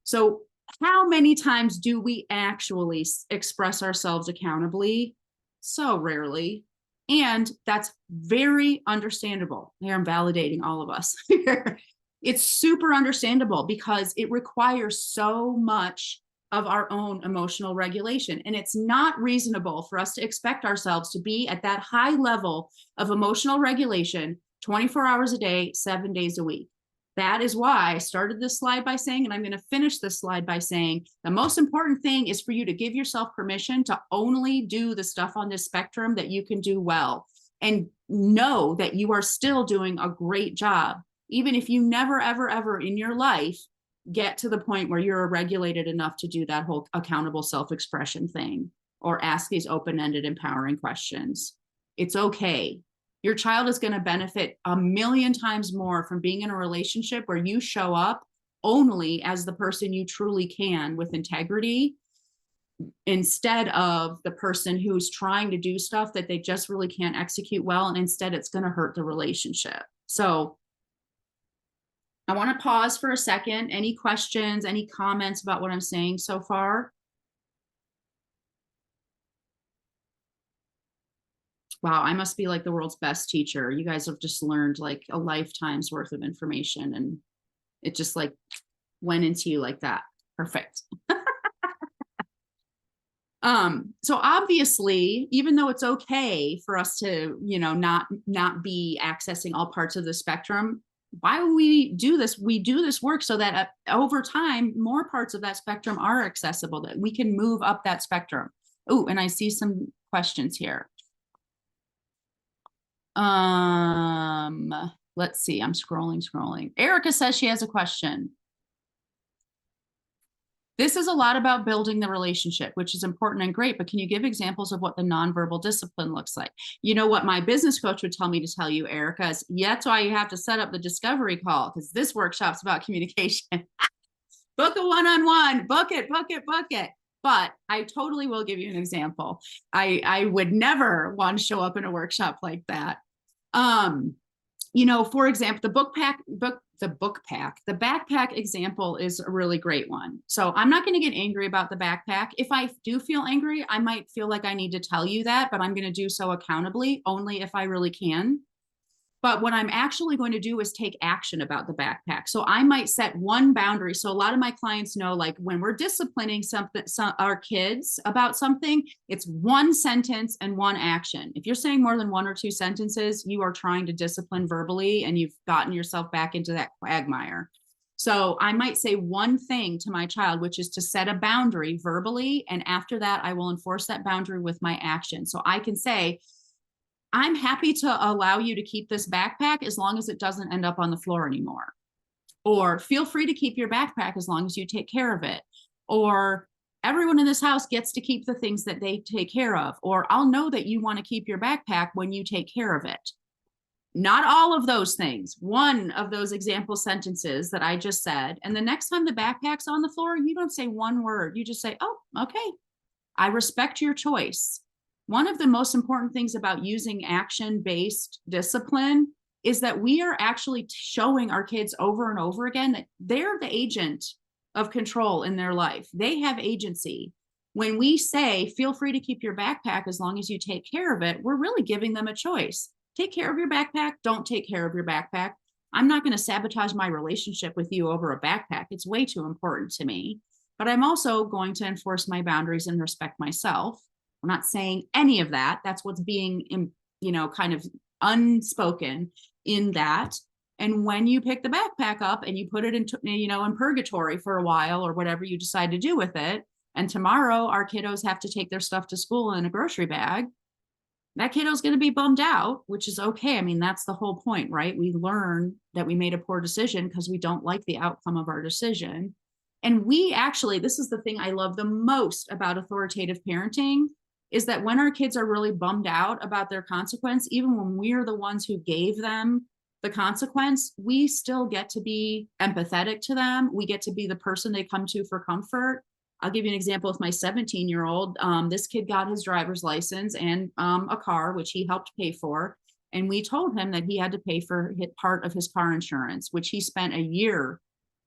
So, how many times do we actually express ourselves accountably? So rarely. And that's very understandable. Here I'm validating all of us here. It's super understandable because it requires so much of our own emotional regulation. And it's not reasonable for us to expect ourselves to be at that high level of emotional regulation 24 hours a day, 7 days a week. That is why I started this slide by saying, and I'm going to finish this slide by saying, the most important thing is for you to give yourself permission to only do the stuff on this spectrum that you can do well, and know that you are still doing a great job, even if you never, ever, ever in your life get to the point where you're regulated enough to do that whole accountable self-expression thing or ask these open-ended, empowering questions. It's okay. Your child is going to benefit a million times more from being in a relationship where you show up only as the person you truly can with integrity, instead of the person who's trying to do stuff that they just really can't execute well. And instead, it's going to hurt the relationship. So I want to pause for a second. Any questions, any comments about what I'm saying so far? Wow, I must be like the world's best teacher. You guys have just learned like a lifetime's worth of information and it just like went into you like that. Perfect. So obviously, even though it's okay for us to, you know, not be accessing all parts of the spectrum, why would we do this? We do this work so that over time, more parts of that spectrum are accessible, that we can move up that spectrum. Oh, and I see some questions here. Let's see. I'm scrolling. Erica says she has a question. This is a lot about building the relationship, which is important and great, but can you give examples of what the nonverbal discipline looks like? You know what my business coach would tell me to tell you, Erica, is that's why you have to set up the discovery call, because this workshop's about communication. Book a one-on-one, book it. But I totally will give you an example. I would never want to show up in a workshop like that. You know, for example, the backpack example is a really great one. So I'm not going to get angry about the backpack. If I do feel angry, I might feel like I need to tell you that, but I'm going to do so accountably only if I really can. But what I'm actually going to do is take action about the backpack. So I might set one boundary. So a lot of my clients know, like when we're disciplining our kids about something, it's one sentence and one action. If you're saying more than one or two sentences, you are trying to discipline verbally and you've gotten yourself back into that quagmire. So I might say one thing to my child, which is to set a boundary verbally. And after that, I will enforce that boundary with my action. So I can say, I'm happy to allow you to keep this backpack as long as it doesn't end up on the floor anymore. Or feel free to keep your backpack as long as you take care of it. Or everyone in this house gets to keep the things that they take care of. Or I'll know that you want to keep your backpack when you take care of it. Not all of those things. One of those example sentences that I just said. And the next time the backpack's on the floor, you don't say one word. You just say, oh, okay. I respect your choice. One of the most important things about using action-based discipline is that we are actually showing our kids over and over again that they're the agent of control in their life. They have agency. When we say, feel free to keep your backpack as long as you take care of it, we're really giving them a choice. Take care of your backpack, don't take care of your backpack. I'm not going to sabotage my relationship with you over a backpack. It's way too important to me. But I'm also going to enforce my boundaries and respect myself. I'm not saying any of that. That's what's being, kind of unspoken in that. And when you pick the backpack up and you put it into, in purgatory for a while or whatever you decide to do with it, and tomorrow our kiddos have to take their stuff to school in a grocery bag, that kiddo's going to be bummed out, which is okay. I mean, that's the whole point, right? We learn that we made a poor decision because we don't like the outcome of our decision. And we actually, this is the thing I love the most about authoritative parenting, is that when our kids are really bummed out about their consequence, even when we're the ones who gave them the consequence, we still get to be empathetic to them. We get to be the person they come to for comfort. I'll give you an example with my 17-year-old. This kid got his driver's license and a car, which he helped pay for. And we told him that he had to pay for part of his car insurance, which he spent a year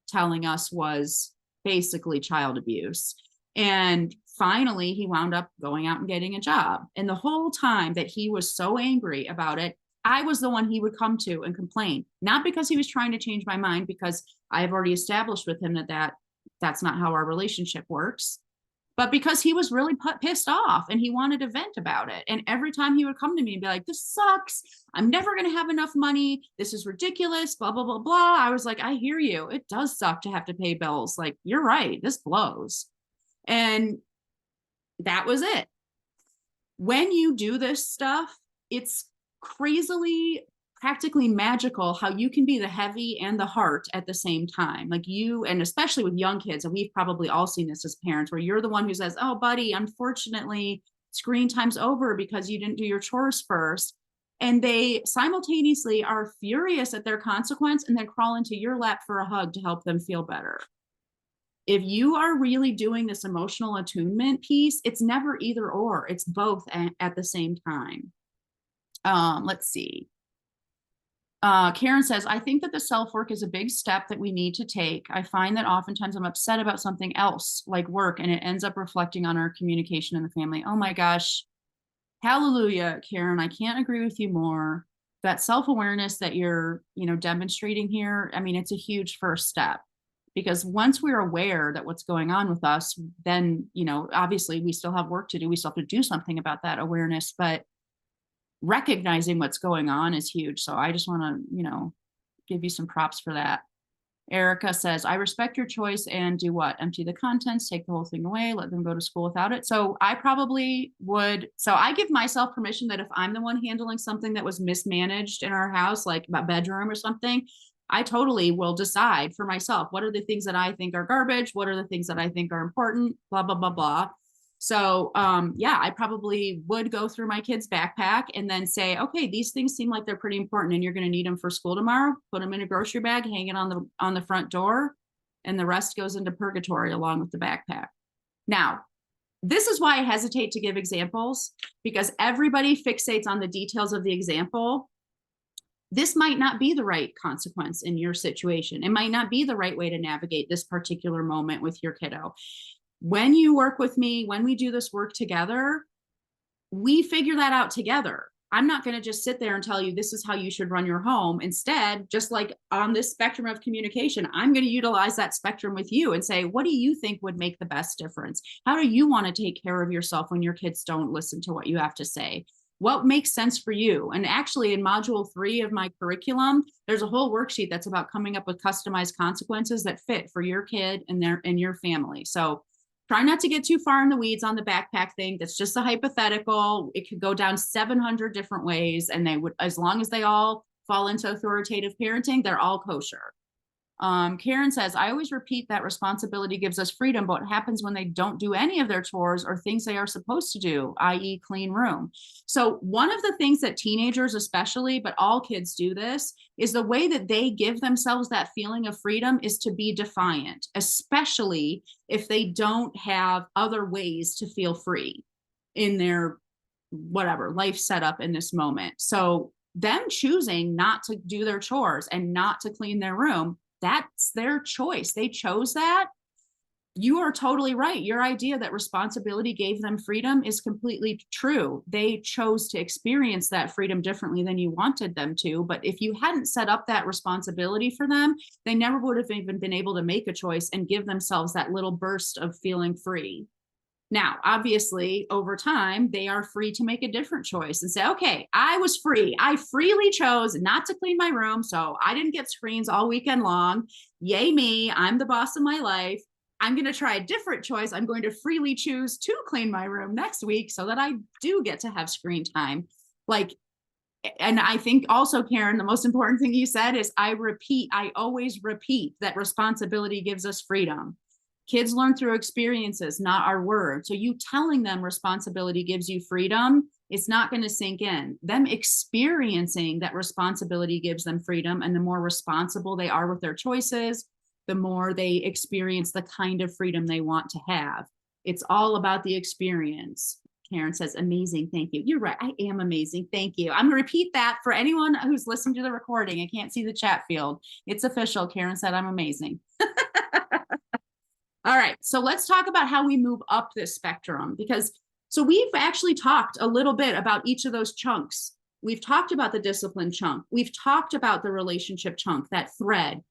telling us was basically child abuse. And finally, he wound up going out and getting a job. And the whole time that he was so angry about it, I was the one he would come to and complain, not because he was trying to change my mind, because I have already established with him that that's not how our relationship works, but because he was really pissed off and he wanted to vent about it. And every time he would come to me and be like, this sucks. I'm never going to have enough money. This is ridiculous, blah, blah, blah, blah. I was like, I hear you. It does suck to have to pay bills. Like, you're right. This blows. And that was it. When you do this stuff, it's crazily practically magical how you can be the heavy and the heart at the same time. Like you, and especially with young kids, and we've probably all seen this as parents, where you're the one who says, oh, buddy, unfortunately, screen time's over because you didn't do your chores first. And they simultaneously are furious at their consequence and then crawl into your lap for a hug to help them feel better. If you are really doing this emotional attunement piece, it's never either or, it's both at the same time. Let's see. Karen says, I think that the self-work is a big step that we need to take. I find that oftentimes I'm upset about something else like work, and it ends up reflecting on our communication in the family. Oh my gosh. Hallelujah, Karen. I can't agree with you more. That self-awareness that you're, demonstrating here, I mean, it's a huge first step, because once we're aware that what's going on with us, then, obviously we still have work to do. We still have to do something about that awareness, but recognizing what's going on is huge. So I just want to, give you some props for that. Erica says, I respect your choice and do what? Empty the contents, take the whole thing away, let them go to school without it. So I probably would. So I give myself permission that if I'm the one handling something that was mismanaged in our house, like a bedroom or something, I totally will decide for myself, what are the things that I think are garbage? What are the things that I think are important? Blah, blah, blah, blah. So yeah, I probably would go through my kid's backpack and then say, okay, these things seem like they're pretty important and you're going to need them for school tomorrow. Put them in a grocery bag, hang it on the front door, and the rest goes into purgatory along with the backpack. Now, this is why I hesitate to give examples, because everybody fixates on the details of the example. This might not be the right consequence in your situation. It might not be the right way to navigate this particular moment with your kiddo. When you work with me, when we do this work together, we figure that out together. I'm not going to just sit there and tell you this is how you should run your home. Instead, just like on this spectrum of communication, I'm going to utilize that spectrum with you and say, what do you think would make the best difference? How do you want to take care of yourself when your kids don't listen to what you have to say? What makes sense for you? And actually, in module 3 of my curriculum, there's a whole worksheet that's about coming up with customized consequences that fit for your kid and your family. So try not to get too far in the weeds on the backpack thing. That's just a hypothetical. It could go down 700 different ways, and they would, as long as they all fall into authoritative parenting, they're all kosher. Karen says, I always repeat that responsibility gives us freedom, but what happens when they don't do any of their chores or things they are supposed to do, i.e. clean room? So one of the things that teenagers especially, but all kids do this, is the way that they give themselves that feeling of freedom is to be defiant, especially if they don't have other ways to feel free in their whatever life setup in this moment. So them choosing not to do their chores and not to clean their room, that's their choice. They chose that. You are totally right. Your idea that responsibility gave them freedom is completely true. They chose to experience that freedom differently than you wanted them to. But if you hadn't set up that responsibility for them, they never would have even been able to make a choice and give themselves that little burst of feeling free. Now, obviously, over time, they are free to make a different choice and say, okay, I was free. I freely chose not to clean my room. So I didn't get screens all weekend long. Yay, me. I'm the boss of my life. I'm going to try a different choice. I'm going to freely choose to clean my room next week so that I do get to have screen time. Like, and I think also, Karen, the most important thing you said is I always repeat that responsibility gives us freedom. Kids learn through experiences, not our words. So you telling them responsibility gives you freedom, it's not going to sink in. Them experiencing that responsibility gives them freedom, and the more responsible they are with their choices, the more they experience the kind of freedom they want to have. It's all about the experience. Karen says, amazing. Thank you. You're right. I am amazing. Thank you. I'm going to repeat that for anyone who's listening to the recording. I can't see the chat field. It's official. Karen said, I'm amazing. All right. So let's talk about how we move up this spectrum, because so we've actually talked a little bit about each of those chunks. We've talked about the discipline chunk. We've talked about the relationship chunk, that thread.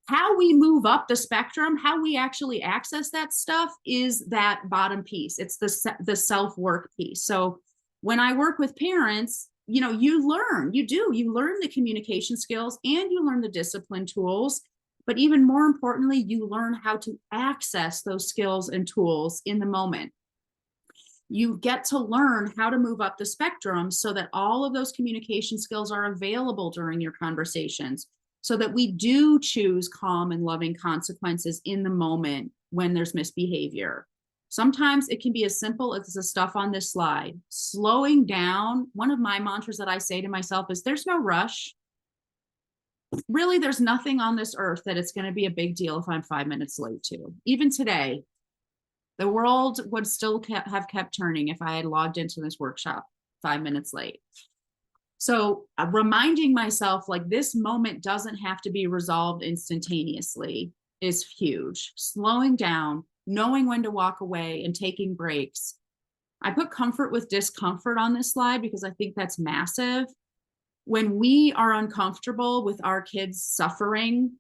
How we move up the spectrum, how we actually access that stuff is that bottom piece. It's the self-work piece. So when I work with parents, you learn the communication skills and you learn the discipline tools. But even more importantly, you learn how to access those skills and tools in the moment. You get to learn how to move up the spectrum so that all of those communication skills are available during your conversations, so that we do choose calm and loving consequences in the moment when there's misbehavior. Sometimes it can be as simple as the stuff on this slide. Slowing down, one of my mantras that I say to myself is, there's no rush. Really, there's nothing on this earth that it's going to be a big deal if I'm 5 minutes late to. Even today, the world would still have kept turning if I had logged into this workshop 5 minutes late. So reminding myself, like, this moment doesn't have to be resolved instantaneously is huge. Slowing down, knowing when to walk away, and taking breaks. I put comfort with discomfort on this slide because I think that's massive. When we are uncomfortable with our kids suffering,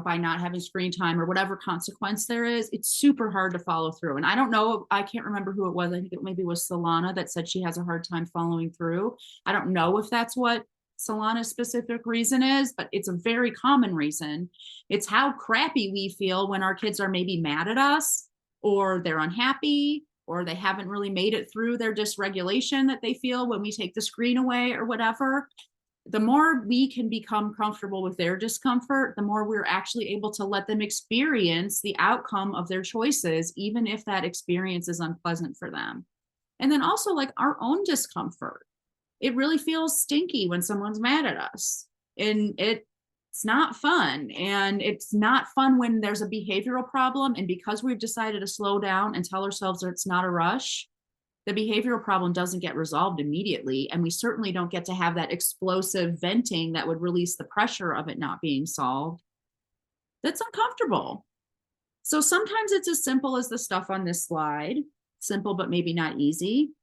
by not having screen time or whatever consequence there is, it's super hard to follow through. And I don't know, I can't remember who it was. I think it maybe was Solana that said she has a hard time following through. I don't know if that's what Solana's specific reason is, but it's a very common reason. It's how crappy we feel when our kids are maybe mad at us, or they're unhappy, or they haven't really made it through their dysregulation that they feel when we take the screen away or whatever. The more we can become comfortable with their discomfort, the more we're actually able to let them experience the outcome of their choices, even if that experience is unpleasant for them. And then also, like, our own discomfort. It really feels stinky when someone's mad at us, and it's not fun. And it's not fun when there's a behavioral problem. And because we've decided to slow down and tell ourselves that it's not a rush, the behavioral problem doesn't get resolved immediately. And we certainly don't get to have that explosive venting that would release the pressure of it not being solved. That's uncomfortable. So sometimes it's as simple as the stuff on this slide, simple, but maybe not easy.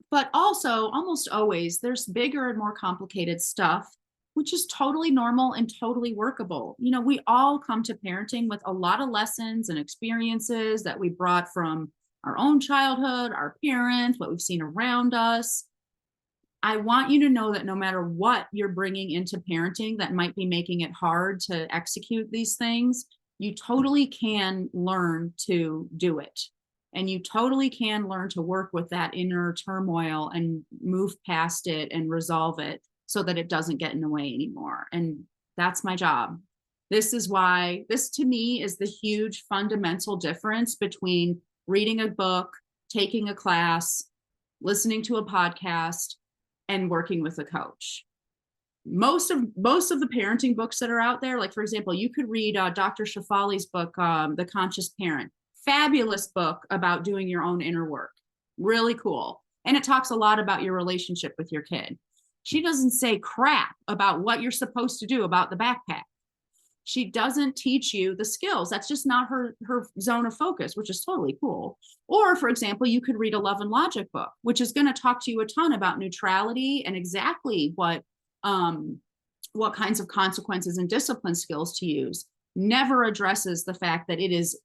But also, almost always, there's bigger and more complicated stuff, which is totally normal and totally workable. We all come to parenting with a lot of lessons and experiences that we brought from our own childhood, our parents, what we've seen around us. I want you to know that no matter what you're bringing into parenting that might be making it hard to execute these things, you totally can learn to do it. And you totally can learn to work with that inner turmoil and move past it and resolve it so that it doesn't get in the way anymore. And that's my job. This is why this, to me, is the huge fundamental difference between reading a book, taking a class, listening to a podcast, and working with a coach. Most of the parenting books that are out there, like, for example, you could read Dr. Shafali's book, The Conscious Parent. Fabulous book about doing your own inner work. Really cool. And it talks a lot about your relationship with your kid. She doesn't say crap about what you're supposed to do about the backpack. She doesn't teach you the skills. That's just not her zone of focus, which is totally cool. Or for example, you could read a love and logic book, which is going to talk to you a ton about neutrality and exactly what kinds of consequences and discipline skills to use. Never addresses the fact that it is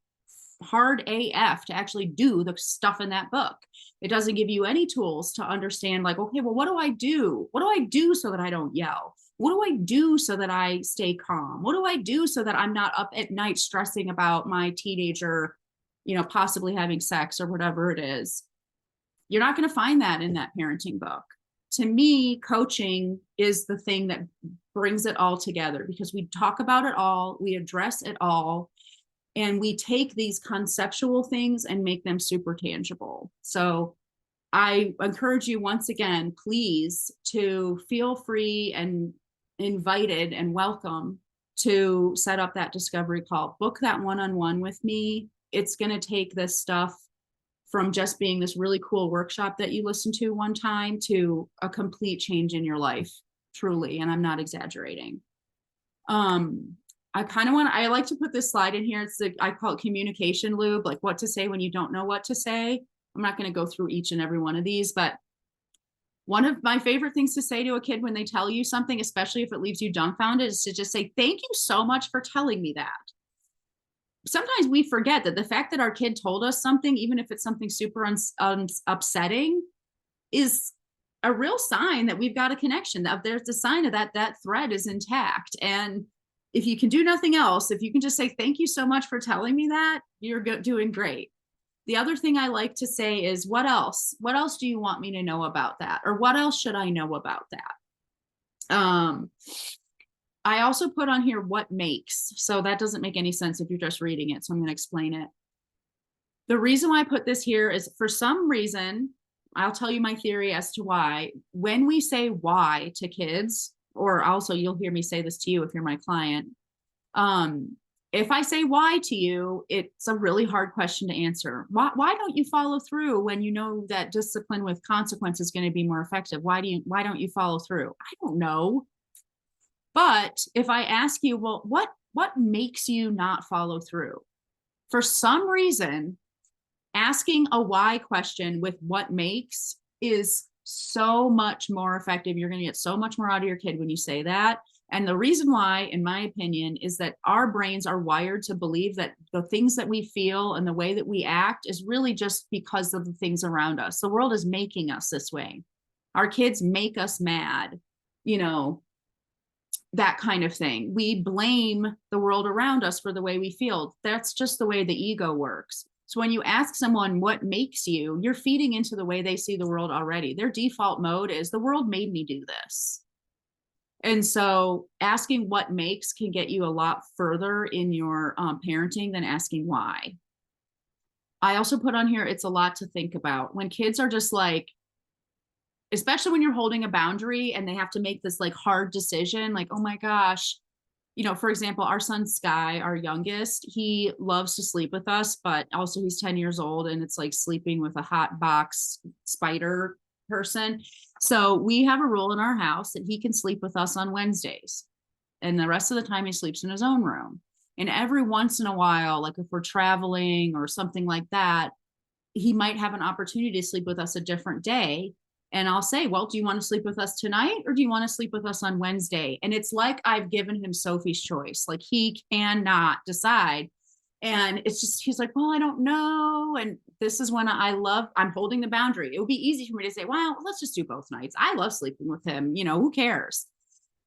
hard AF to actually do the stuff in that book. It doesn't give you any tools to understand, like, okay, well, what do I do? What do I do so that I don't yell? What do I do so that I stay calm? What do I do so that I'm not up at night stressing about my teenager, possibly having sex or whatever it is? You're not going to find that in that parenting book. To me, coaching is the thing that brings it all together, because we talk about it all, we address it all, and we take these conceptual things and make them super tangible. So I encourage you once again, please, to feel free and invited and welcome to set up that discovery call. Book that one-on-one with me. It's going to take this stuff from just being this really cool workshop that you listened to one time to a complete change in your life, truly. And I'm not exaggerating. I like to put this slide in here. I call it communication lube, like what to say when you don't know what to say. I'm not going to go through each and every one of these, but one of my favorite things to say to a kid when they tell you something, especially if it leaves you dumbfounded, is to just say, thank you so much for telling me that. Sometimes we forget that the fact that our kid told us something, even if it's something super upsetting, is a real sign that we've got a connection. That there's a sign of that thread is intact. And if you can do nothing else, if you can just say, thank you so much for telling me that, you're doing great. The other thing I like to say is, what else? What else do you want me to know about that? Or what else should I know about that? I also put on here what makes. So that doesn't make any sense if you're just reading it. So I'm going to explain it. The reason why I put this here is, for some reason, I'll tell you my theory as to why. When we say why to kids, or also you'll hear me say this to you if you're my client, if I say why to you, it's a really hard question to answer. Why don't you follow through when you know that discipline with consequence is going to be more effective? Why don't you follow through? I don't know. But if I ask you, well, what makes you not follow through? For some reason, asking a why question with what makes is so much more effective. You're going to get so much more out of your kid when you say that. And the reason why, in my opinion, is that our brains are wired to believe that the things that we feel and the way that we act is really just because of the things around us. The world is making us this way. Our kids make us mad, that kind of thing. We blame the world around us for the way we feel. That's just the way the ego works. So when you ask someone what makes you, you're feeding into the way they see the world already. Their default mode is, the world made me do this. And so asking what makes can get you a lot further in your parenting than asking why. I also put on here, it's a lot to think about. When kids are just like, especially when you're holding a boundary and they have to make this like hard decision, like, oh my gosh, for example, our son Sky, our youngest, he loves to sleep with us, but also he's 10 years old, and it's like sleeping with a hot box spider person. So we have a rule in our house that he can sleep with us on Wednesdays, and the rest of the time he sleeps in his own room. And every once in a while, like if we're traveling or something like that, he might have an opportunity to sleep with us a different day. And I'll say, well, do you want to sleep with us tonight, or do you want to sleep with us on Wednesday? And it's like I've given him Sophie's choice. Like, he cannot decide. And it's just, he's like, well, I don't know. And this is when I'm holding the boundary. It would be easy for me to say, well, let's just do both nights. I love sleeping with him. Who cares?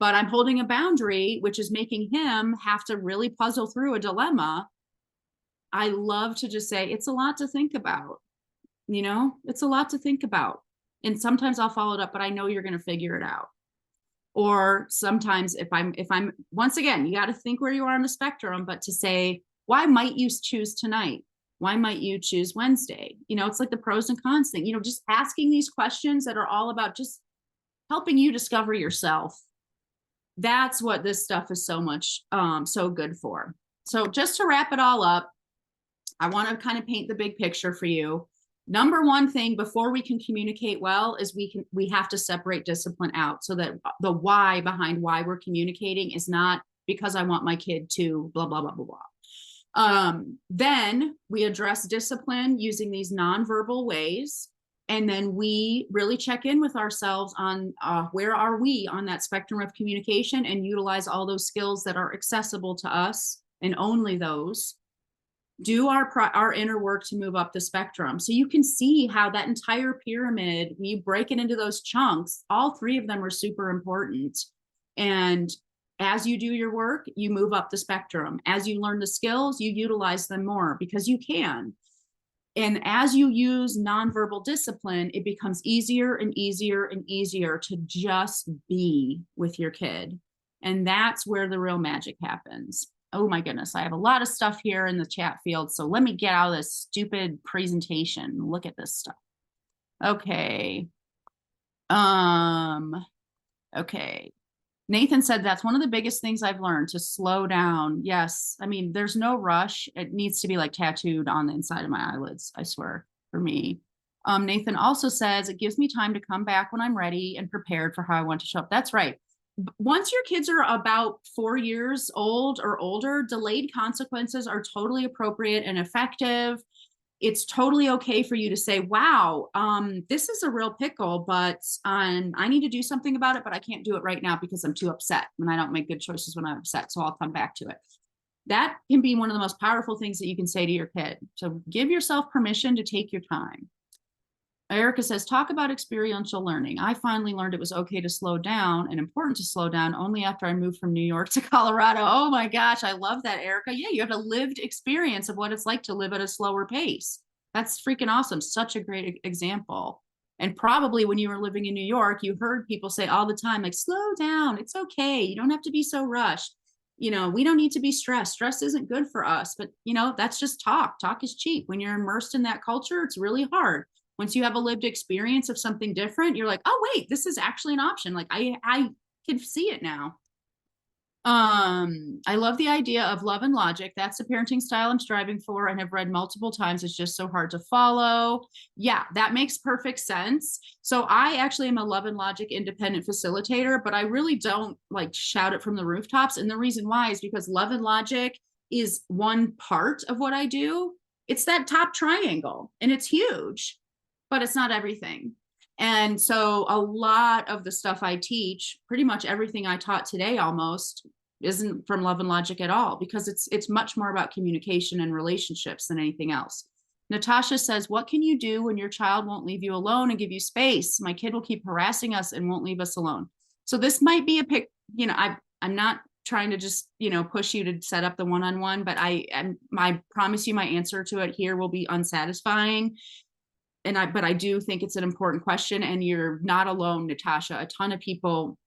But I'm holding a boundary, which is making him have to really puzzle through a dilemma. I love to just say, it's a lot to think about. It's a lot to think about. And sometimes I'll follow it up, but I know you're going to figure it out. Or sometimes if I'm, once again, you got to think where you are on the spectrum, but to say, why might you choose tonight? Why might you choose Wednesday? It's like the pros and cons thing, just asking these questions that are all about just helping you discover yourself. That's what this stuff is so much, so good for. So just to wrap it all up, I want to kind of paint the big picture for you. Number one thing before we can communicate well is we have to separate discipline out, so that the why behind why we're communicating is not because I want my kid to blah blah blah blah blah. Then we address discipline using these nonverbal ways. And then we really check in with ourselves on where are we on that spectrum of communication, and utilize all those skills that are accessible to us, and only those. Do our inner work to move up the spectrum. So you can see how that entire pyramid, when you break it into those chunks, all three of them are super important. And as you do your work, you move up the spectrum. As you learn the skills, you utilize them more because you can. And as you use nonverbal discipline, it becomes easier and easier and easier to just be with your kid. And that's where the real magic happens. Oh my goodness, I have a lot of stuff here in the chat field. So let me get out of this stupid presentation. Look at this stuff. Okay. Okay. Nathan said that's one of the biggest things I've learned, to slow down. Yes. I mean, there's no rush. It needs to be like tattooed on the inside of my eyelids, I swear, for me. Nathan also says it gives me time to come back when I'm ready and prepared for how I want to show up. That's right. Once your kids are about 4 years old or older, delayed consequences are totally appropriate and effective. It's totally okay for you to say, wow, this is a real pickle, but I need to do something about it, but I can't do it right now because I'm too upset, and I don't make good choices when I'm upset. So I'll come back to it. That can be one of the most powerful things that you can say to your kid. So give yourself permission to take your time. Erica says, talk about experiential learning. I finally learned it was okay to slow down and important to slow down only after I moved from New York to Colorado. Oh my gosh, I love that, Erica. Yeah, you have a lived experience of what it's like to live at a slower pace. That's freaking awesome. Such a great example. And probably when you were living in New York, you heard people say all the time, like, slow down. It's okay. You don't have to be so rushed. You know, we don't need to be stressed. Stress isn't good for us. But, you know, that's just talk. Talk is cheap. When you're immersed in that culture, it's really hard. Once you have a lived experience of something different, you're like, oh wait, this is actually an option. Like I can see it now. I love the idea of love and logic. That's the parenting style I'm striving for and have read multiple times. It's just so hard to follow. Yeah, that makes perfect sense. So I actually am a love and logic independent facilitator, but I really don't like shout it from the rooftops. And the reason why is because love and logic is one part of what I do. It's that top triangle, and it's huge, but it's not everything. And so a lot of the stuff I teach, pretty much everything I taught today almost, isn't from love and logic at all, because it's much more about communication and relationships than anything else. Natasha says, what can you do when your child won't leave you alone and give you space? My kid will keep harassing us and won't leave us alone. So this might be a pick, you know, I'm not trying to just, you know, push you to set up the one-on-one, but I promise you my answer to it here will be unsatisfying. But I do think it's an important question, and you're not alone, Natasha. A ton of people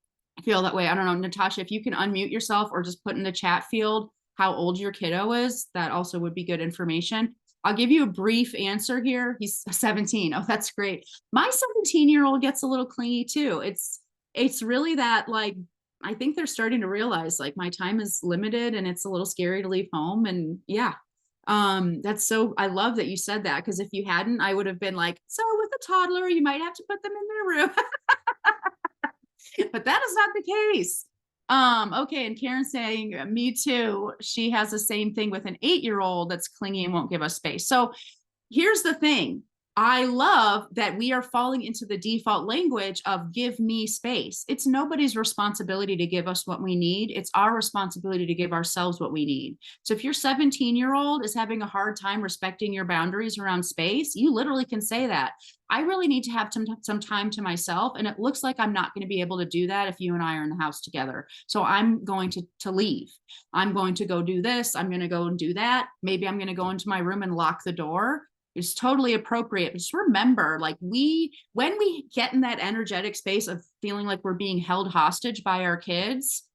feel that way. I don't know, Natasha, if you can unmute yourself or just put in the chat field how old your kiddo is, that also would be good information. I'll give you a brief answer here. He's 17. Oh, that's great. My 17-year-old gets a little clingy too. It's really that, like, I think they're starting to realize like my time is limited and it's a little scary to leave home. And yeah, that's so, I love that you said that, because if you hadn't, I would have been like, so with a toddler, you might have to put them in their room. But that is not the case. Okay, and Karen saying, me too. She has the same thing with an 8-year-old that's clingy and won't give us space. So here's the thing. I love that we are falling into the default language of give me space. It's nobody's responsibility to give us what we need. It's our responsibility to give ourselves what we need. So if your 17-year-old is having a hard time respecting your boundaries around space, you literally can say that. I really need to have some time to myself. And it looks like I'm not going to be able to do that if you and I are in the house together. So I'm going to leave. I'm going to go do this. I'm going to go and do that. Maybe I'm going to go into my room and lock the door. It's totally appropriate. But just remember, like when we get in that energetic space of feeling like we're being held hostage by our kids,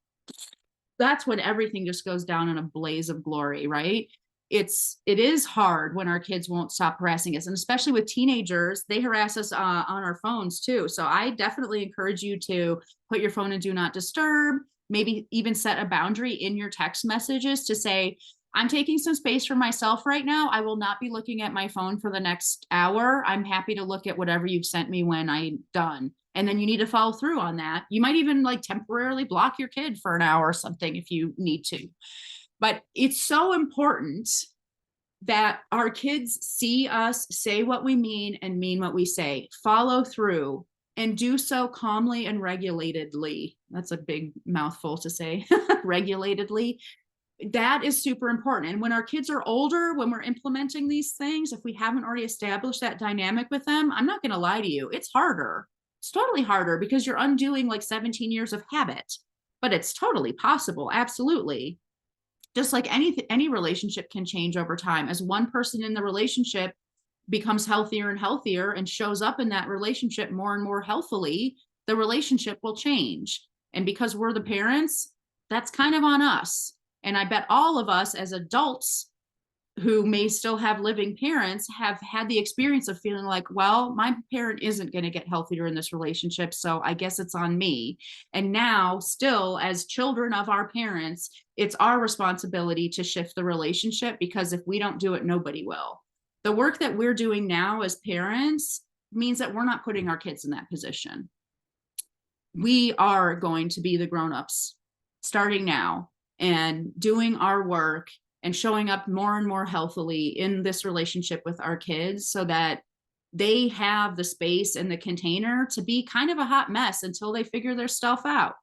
that's when everything just goes down in a blaze of glory, right? It is hard when our kids won't stop harassing us, and especially with teenagers, they harass us on our phones too. So I definitely encourage you to put your phone in do not disturb, maybe even set a boundary in your text messages to say, I'm taking some space for myself right now. I will not be looking at my phone for the next hour. I'm happy to look at whatever you've sent me when I'm done. And then you need to follow through on that. You might even like temporarily block your kid for an hour or something if you need to. But it's so important that our kids see us say what we mean and mean what we say, follow through, and do so calmly and regulatedly. That's a big mouthful to say, regulatedly. That is super important. And when our kids are older, when we're implementing these things, if we haven't already established that dynamic with them, I'm not going to lie to you, it's harder. It's totally harder because you're undoing like 17 years of habit, but it's totally possible. Absolutely. Just like any relationship can change over time. As one person in the relationship becomes healthier and healthier and shows up in that relationship more and more healthily, the relationship will change. And because we're the parents, that's kind of on us. And I bet all of us as adults who may still have living parents have had the experience of feeling like, well, my parent isn't going to get healthier in this relationship, so I guess it's on me. And now, still, as children of our parents, it's our responsibility to shift the relationship, because if we don't do it, nobody will. The work that we're doing now as parents means that we're not putting our kids in that position. We are going to be the grown-ups starting now and doing our work and showing up more and more healthily in this relationship with our kids so that they have the space and the container to be kind of a hot mess until they figure their stuff out.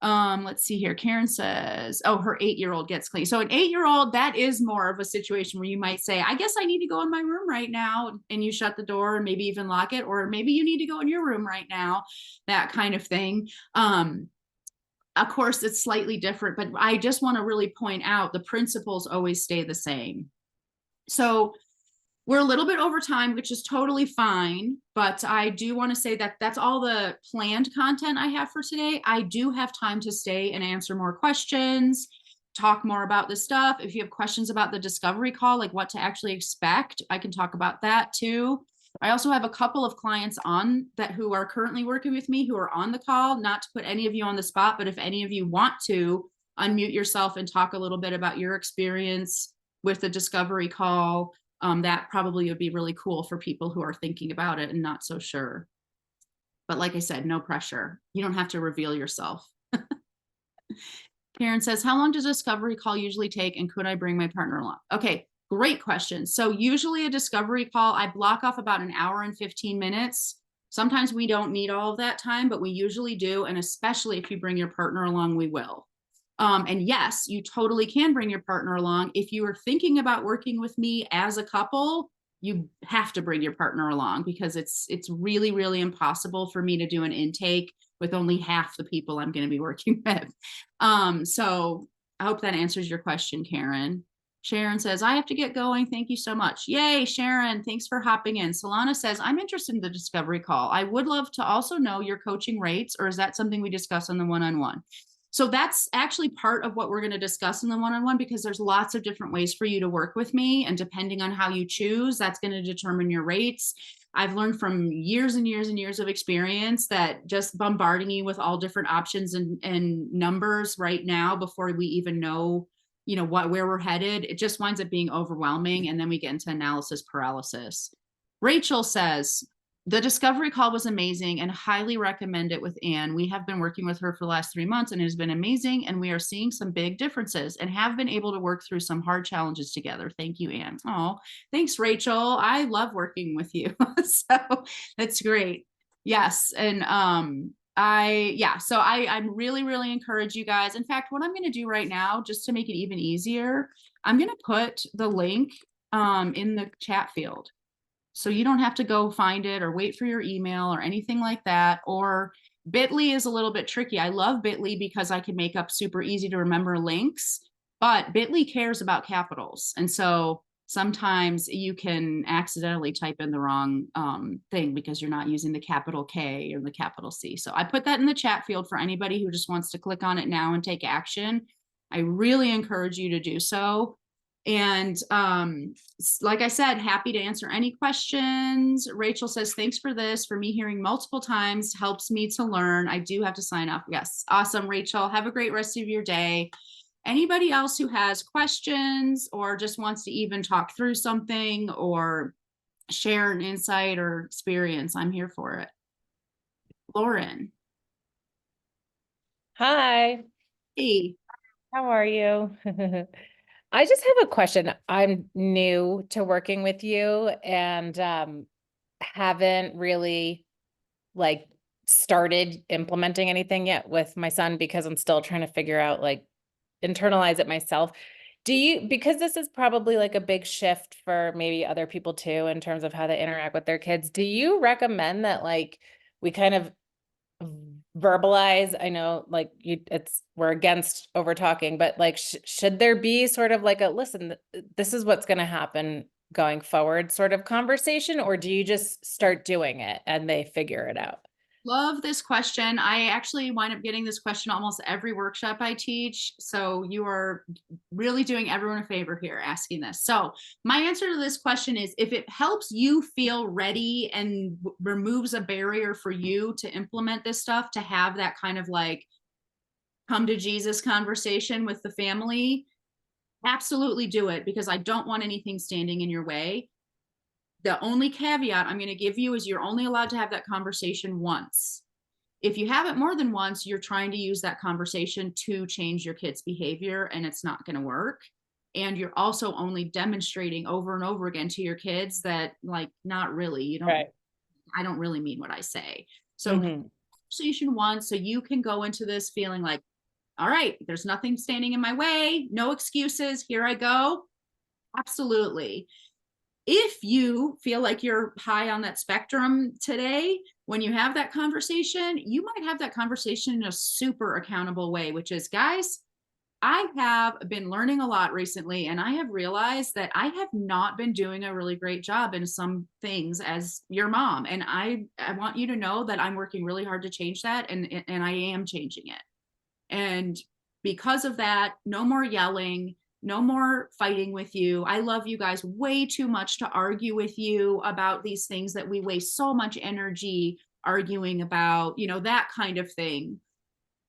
Let's see here. Karen says, oh, her 8-year-old gets clean. So an 8-year-old, that is more of a situation where you might say, I guess I need to go in my room right now, and you shut the door and maybe even lock it, or maybe you need to go in your room right now, that kind of thing. Of course, it's slightly different, but I just want to really point out the principles always stay the same. So we're a little bit over time, which is totally fine, but I do want to say that that's all the planned content I have for today. I do have time to stay and answer more questions, talk more about this stuff. If you have questions about the discovery call, like what to actually expect, I can talk about that too. I also have a couple of clients on that who are currently working with me who are on the call, not to put any of you on the spot, but if any of you want to unmute yourself and talk a little bit about your experience with the discovery call, that probably would be really cool for people who are thinking about it and not so sure. But like I said, no pressure. You don't have to reveal yourself. Karen says, how long does a discovery call usually take, and could I bring my partner along? Okay, great question. So usually a discovery call, I block off about an hour and 15 minutes. Sometimes we don't need all of that time, but we usually do. And especially if you bring your partner along, we will. And yes, you totally can bring your partner along. If you are thinking about working with me as a couple, you have to bring your partner along, because it's really, really impossible for me to do an intake with only half the people I'm going to be working with. So I hope that answers your question, Karen. Sharon says, I have to get going. Thank you so much. Yay, Sharon. Thanks for hopping in. Solana says, I'm interested in the discovery call. I would love to also know your coaching rates, or is that something we discuss on the one-on-one? So that's actually part of what we're going to discuss in the one-on-one, because there's lots of different ways for you to work with me. And depending on how you choose, that's going to determine your rates. I've learned from years and years and years of experience that just bombarding you with all different options and numbers right now before we even know, where we're headed, it just winds up being overwhelming. And then we get into analysis paralysis. Rachel says, the discovery call was amazing and highly recommend it with Anne. We have been working with her for the last 3 months and it has been amazing. And we are seeing some big differences and have been able to work through some hard challenges together. Thank you, Anne. Oh, thanks, Rachel. I love working with you. So that's great. Yes. And I'm really, really encourage you guys. In fact, what I'm going to do right now, just to make it even easier, I'm going to put the link in the chat field. So you don't have to go find it or wait for your email or anything like that. Or Bitly is a little bit tricky. I love Bitly because I can make up super easy to remember links, but Bitly cares about capitals. And so sometimes you can accidentally type in the wrong thing because you're not using the capital K or the capital C. So I put that in the chat field for anybody who just wants to click on it now and take action. I really encourage you to do so. And like I said, happy to answer any questions. Rachel says, thanks for this. For me, hearing multiple times helps me to learn. I do have to sign off. Yes. Awesome, Rachel. Have a great rest of your day. Anybody else who has questions or just wants to even talk through something or share an insight or experience, I'm here for it. Lauren. Hi, Hey. how are you? I just have a question. I'm new to working with you and haven't really like started implementing anything yet with my son because I'm still trying to figure out internalize it myself. Because this is probably like a big shift for maybe other people too in terms of how they interact with their kids, do you recommend that we kind of verbalize? I know we're against over talking, but should there be sort of like a listen, this is what's going to happen going forward sort of conversation, or do you just start doing it and they figure it out? Love this question. I actually wind up getting this question almost every workshop I teach. So you are really doing everyone a favor here asking this. So my answer to this question is if it helps you feel ready and removes a barrier for you to implement this stuff, to have that kind of like come to Jesus conversation with the family, absolutely do it, because I don't want anything standing in your way. The only caveat I'm going to give you is you're only allowed to have that conversation once. If you have it more than once, you're trying to use that conversation to change your kid's behavior, and it's not going to work. And you're also only demonstrating over and over again to your kids that, like, not really, Right. I don't really mean what I say. So, Mm-hmm. conversation once, so you can go into this feeling like, all right, there's nothing standing in my way, no excuses, here I go. Absolutely. If you feel like you're high on that spectrum today, when you have that conversation, you might have that conversation in a super accountable way, which is, guys, I have been learning a lot recently, and I have realized that I have not been doing a really great job in some things as your mom. And I want you to know that I'm working really hard to change that, and I am changing it. And because of that, no more yelling, no more fighting with you. I love you guys way too much to argue with you about these things that we waste so much energy arguing about, that kind of thing.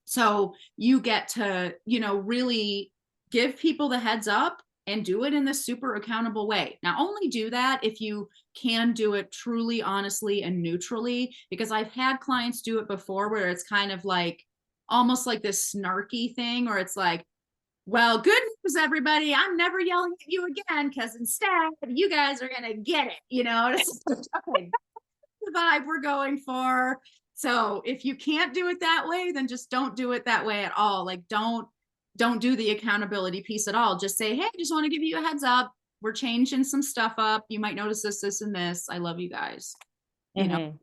So you get to, really give people the heads up and do it in this super accountable way. Now, only do that if you can do it truly, honestly, and neutrally, because I've had clients do it before where it's kind of like almost like this snarky thing, or it's like, well, good news, everybody. I'm never yelling at you again, because instead you guys are going to get it. It's like, okay, the vibe we're going for. So if you can't do it that way, then just don't do it that way at all. Like, don't do the accountability piece at all. Just say, hey, I just want to give you a heads up. We're changing some stuff up. You might notice this, and this. I love you guys. Mm-hmm.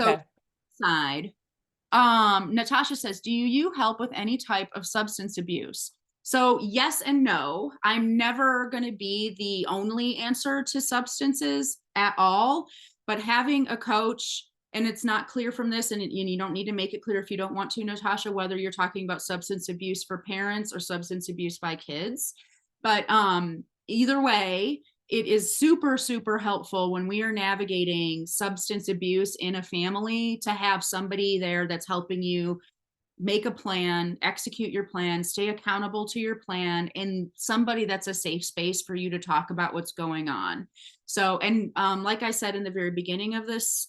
So Okay. side. Natasha says, do you help with any type of substance abuse? So yes and no. I'm never going to be the only answer to substances at all, but having a coach, and it's not clear from this, and you don't need to make it clear if you don't want to, Natasha, whether you're talking about substance abuse for parents or substance abuse by kids. But either way, it is super, super helpful when we are navigating substance abuse in a family to have somebody there that's helping you make a plan, execute your plan, stay accountable to your plan, and somebody that's a safe space for you to talk about what's going on. So, and like I said in the very beginning of this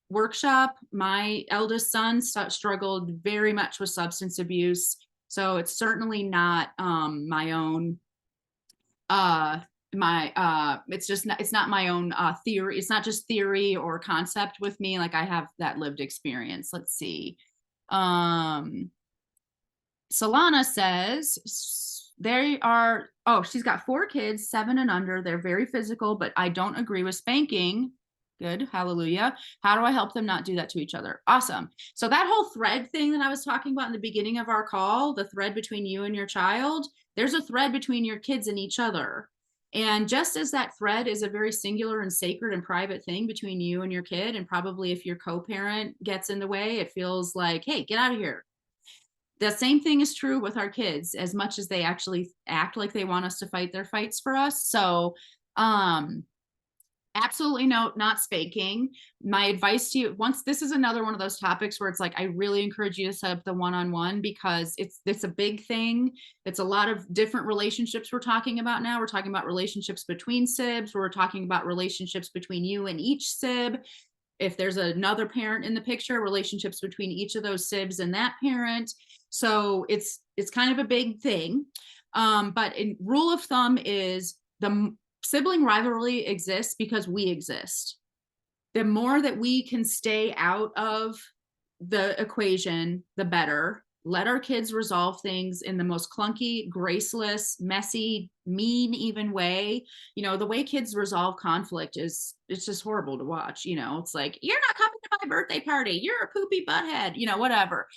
workshop, my eldest son struggled very much with substance abuse. So it's certainly not my own it's not my own theory. It's not just theory or concept with me. Like, I have that lived experience. Let's see. um Solana says she's got 4 kids, 7 and under. They're very physical, but I don't agree with spanking. Good, hallelujah. How do I help them not do that to each other? Awesome. So that whole thread thing that I was talking about in the beginning of our call, the thread between you and your child, there's a thread between your kids and each other. And just as that thread is a very singular and sacred and private thing between you and your kid, and probably if your co-parent gets in the way, it feels like, hey, get out of here. The same thing is true with our kids, as much as they actually act like they want us to fight their fights for us. So, Absolutely no, not spanking. My advice to you, once this is another one of those topics where it's like, I really encourage you to set up the one-on-one because it's a big thing. It's a lot of different relationships we're talking about now. We're talking about relationships between sibs. We're talking about relationships between you and each sib. If there's another parent in the picture, relationships between each of those sibs and that parent. So it's kind of a big thing. But in rule of thumb is the sibling rivalry exists because we exist. The more that we can stay out of the equation, the better. Let our kids resolve things in the most clunky, graceless, messy, mean even way. You know, the way kids resolve conflict it's just horrible to watch. You know, it's like, you're not coming to my birthday party, you're a poopy butthead, you know, whatever.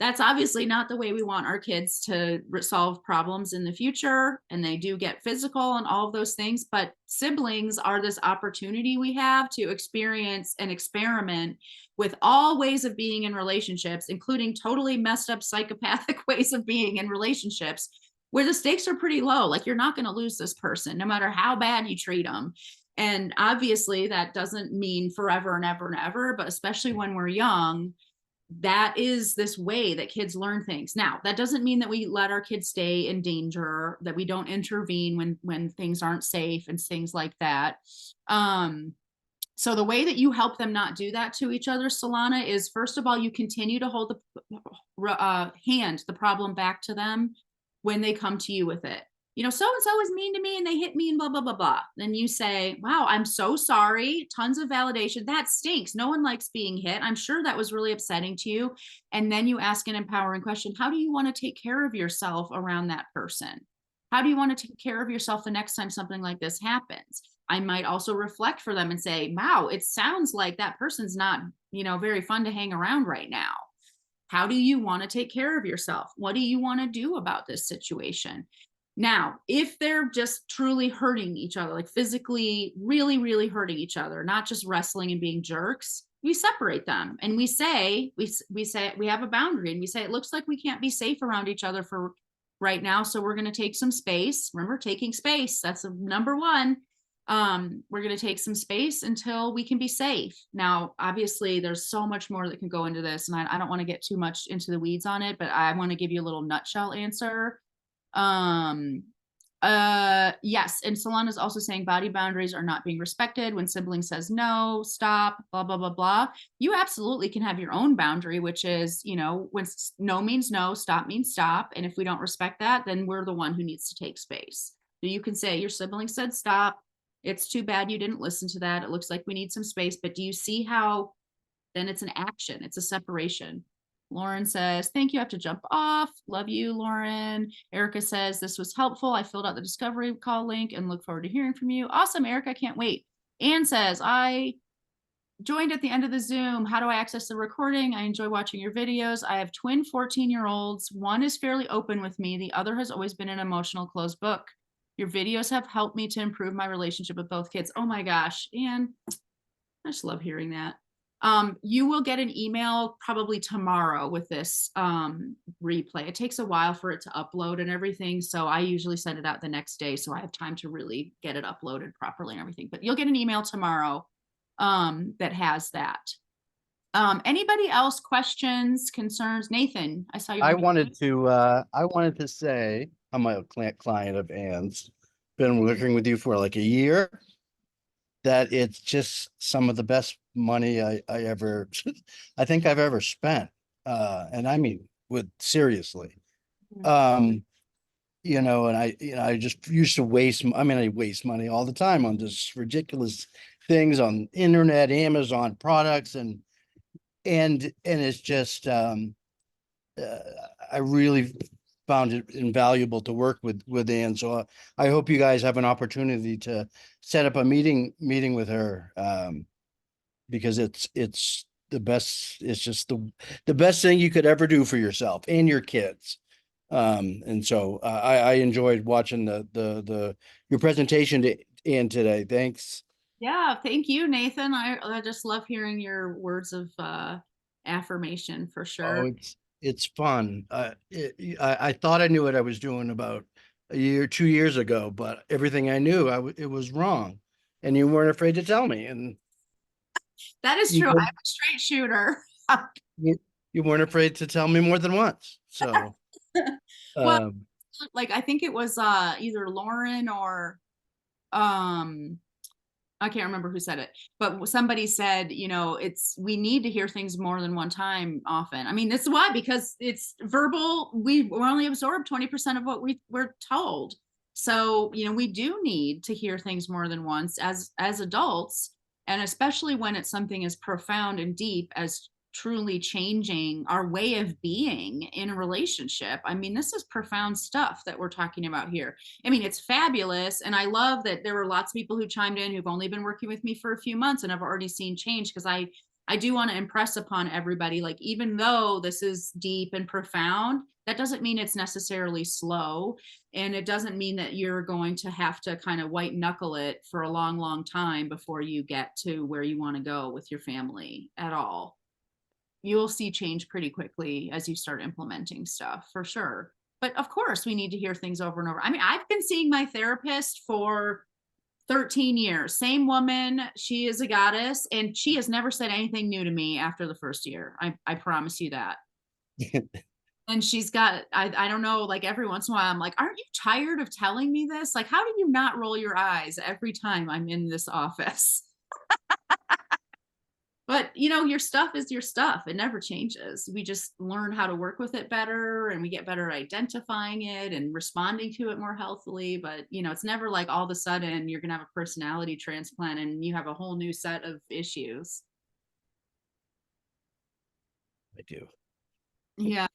That's obviously not the way we want our kids to resolve problems in the future. And they do get physical and all of those things. But siblings are this opportunity we have to experience and experiment with all ways of being in relationships, including totally messed up psychopathic ways of being in relationships where the stakes are pretty low. Like, you're not going to lose this person no matter how bad you treat them. And obviously that doesn't mean forever and ever and ever, but especially when we're young, that is this way that kids learn things. Now, that doesn't mean that we let our kids stay in danger, that we don't intervene when things aren't safe and things like that. So the way that you help them not do that to each other, Solana, is first of all, you continue to hold the problem back to them when they come to you with it. You know, so-and-so was mean to me and they hit me and blah, blah, blah, blah. Then you say, wow, I'm so sorry. Tons of validation. That stinks. No one likes being hit. I'm sure that was really upsetting to you. And then you ask an empowering question. How do you want to take care of yourself around that person? How do you want to take care of yourself the next time something like this happens? I might also reflect for them and say, wow, it sounds like that person's not, you know, very fun to hang around right now. How do you want to take care of yourself? What do you want to do about this situation? Now, if they're just truly hurting each other, like physically, really, really hurting each other, not just wrestling and being jerks, we separate them and we say we have a boundary and we say, it looks like we can't be safe around each other for right now. So we're going to take some space. Remember, taking space. That's number one. We're going to take some space until we can be safe. Now, obviously, there's so much more that can go into this, and I don't want to get too much into the weeds on it, but I want to give you a little nutshell answer. Yes, and Solana's also saying body boundaries are not being respected. When sibling says no, stop, blah, blah, blah, blah. You absolutely can have your own boundary, which is, you know, when no means no, stop means stop. And if we don't respect that, then we're the one who needs to take space. So you can say your sibling said stop. It's too bad you didn't listen to that. It looks like we need some space, but do you see how then it's an action? It's a separation. Lauren says, thank you. I have to jump off. Love you, Lauren. Erica says, this was helpful. I filled out the discovery call link and look forward to hearing from you. Awesome, Erica. Can't wait. Anne says, I joined at the end of the Zoom. How do I access the recording? I enjoy watching your videos. I have twin 14-year-olds. One is fairly open with me. The other has always been an emotional closed book. Your videos have helped me to improve my relationship with both kids. Oh my gosh, Anne, I just love hearing that. You will get an email probably tomorrow with this replay. It takes a while for it to upload and everything. So I usually send it out the next day. So I have time to really get it uploaded properly and everything, but you'll get an email tomorrow that has that. Anybody else, questions, concerns? Nathan, I saw you. I wanted to say, I'm a client of Ann's, been working with you for like a year, that it's just some of the best money I ever, I think I've ever spent. And I mean, seriously, you know, and I just used to waste, I waste money all the time on just ridiculous things on internet, Amazon products, and it's just, I really found it invaluable to work with Ann. So I hope you guys have an opportunity to set up a meeting with her, because it's the best. It's just the best thing you could ever do for yourself and your kids. And so I enjoyed watching your presentation to Ann today. Thanks. Yeah, thank you, Nathan. I just love hearing your words of affirmation for sure. Oh, it's fun. I thought I knew what I was doing about a year, 2 years ago, but everything I knew, it was wrong. and you weren't afraid to tell me, and That is you true. I'm did- a straight shooter. you weren't afraid to tell me more than once. So, Well, um, like I think it was either Lauren or I can't remember who said it, but somebody said, you know, we need to hear things more than one time often. I mean, this is why, because it's verbal. We only absorb 20% of what we're told. So, you know, we do need to hear things more than once as adults, and especially when it's something as profound and deep as truly changing our way of being in a relationship. I mean, this is profound stuff that we're talking about here. I mean, it's fabulous. And I love that there were lots of people who chimed in who've only been working with me for a few months and have already seen change, because I do want to impress upon everybody, like, even though this is deep and profound, that doesn't mean it's necessarily slow. And it doesn't mean that you're going to have to kind of white knuckle it for a long, long time before you get to where you want to go with your family at all. You'll see change pretty quickly as you start implementing stuff, for sure. But of course, we need to hear things over and over. I mean, I've been seeing my therapist for 13 years. Same woman. She is a goddess, and she has never said anything new to me after the first year. I promise you that. And she's got, I don't know, like every once in a while, I'm like, aren't you tired of telling me this? Like, how do you not roll your eyes every time I'm in this office? But you know, your stuff is your stuff. It never changes. We just learn how to work with it better, and we get better at identifying it and responding to it more healthily. But you know, it's never like all of a sudden you're gonna have a personality transplant and you have a whole new set of issues. I do. Yeah,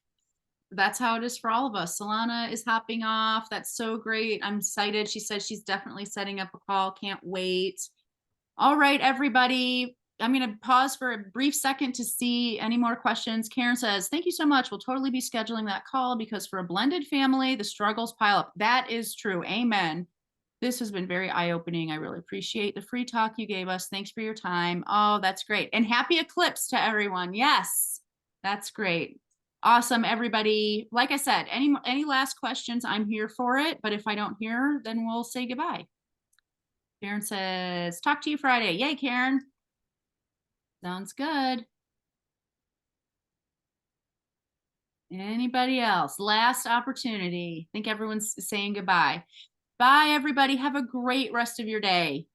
that's how it is for all of us. Solana is hopping off. That's so great. I'm excited. She says she's definitely setting up a call. Can't wait. All right, everybody. I'm going to pause for a brief second to see any more questions. Karen says, thank you so much. We'll totally be scheduling that call, because for a blended family, the struggles pile up. That is true. Amen. This has been very eye-opening. I really appreciate the free talk you gave us. Thanks for your time. Oh, that's great. And happy eclipse to everyone. Yes, that's great. Awesome, everybody. Like I said, any last questions, I'm here for it. But if I don't hear, then we'll say goodbye. Karen says, talk to you Friday. Yay, Karen. Sounds good. Anybody else? Last opportunity. I think everyone's saying goodbye. Bye, everybody. Have a great rest of your day.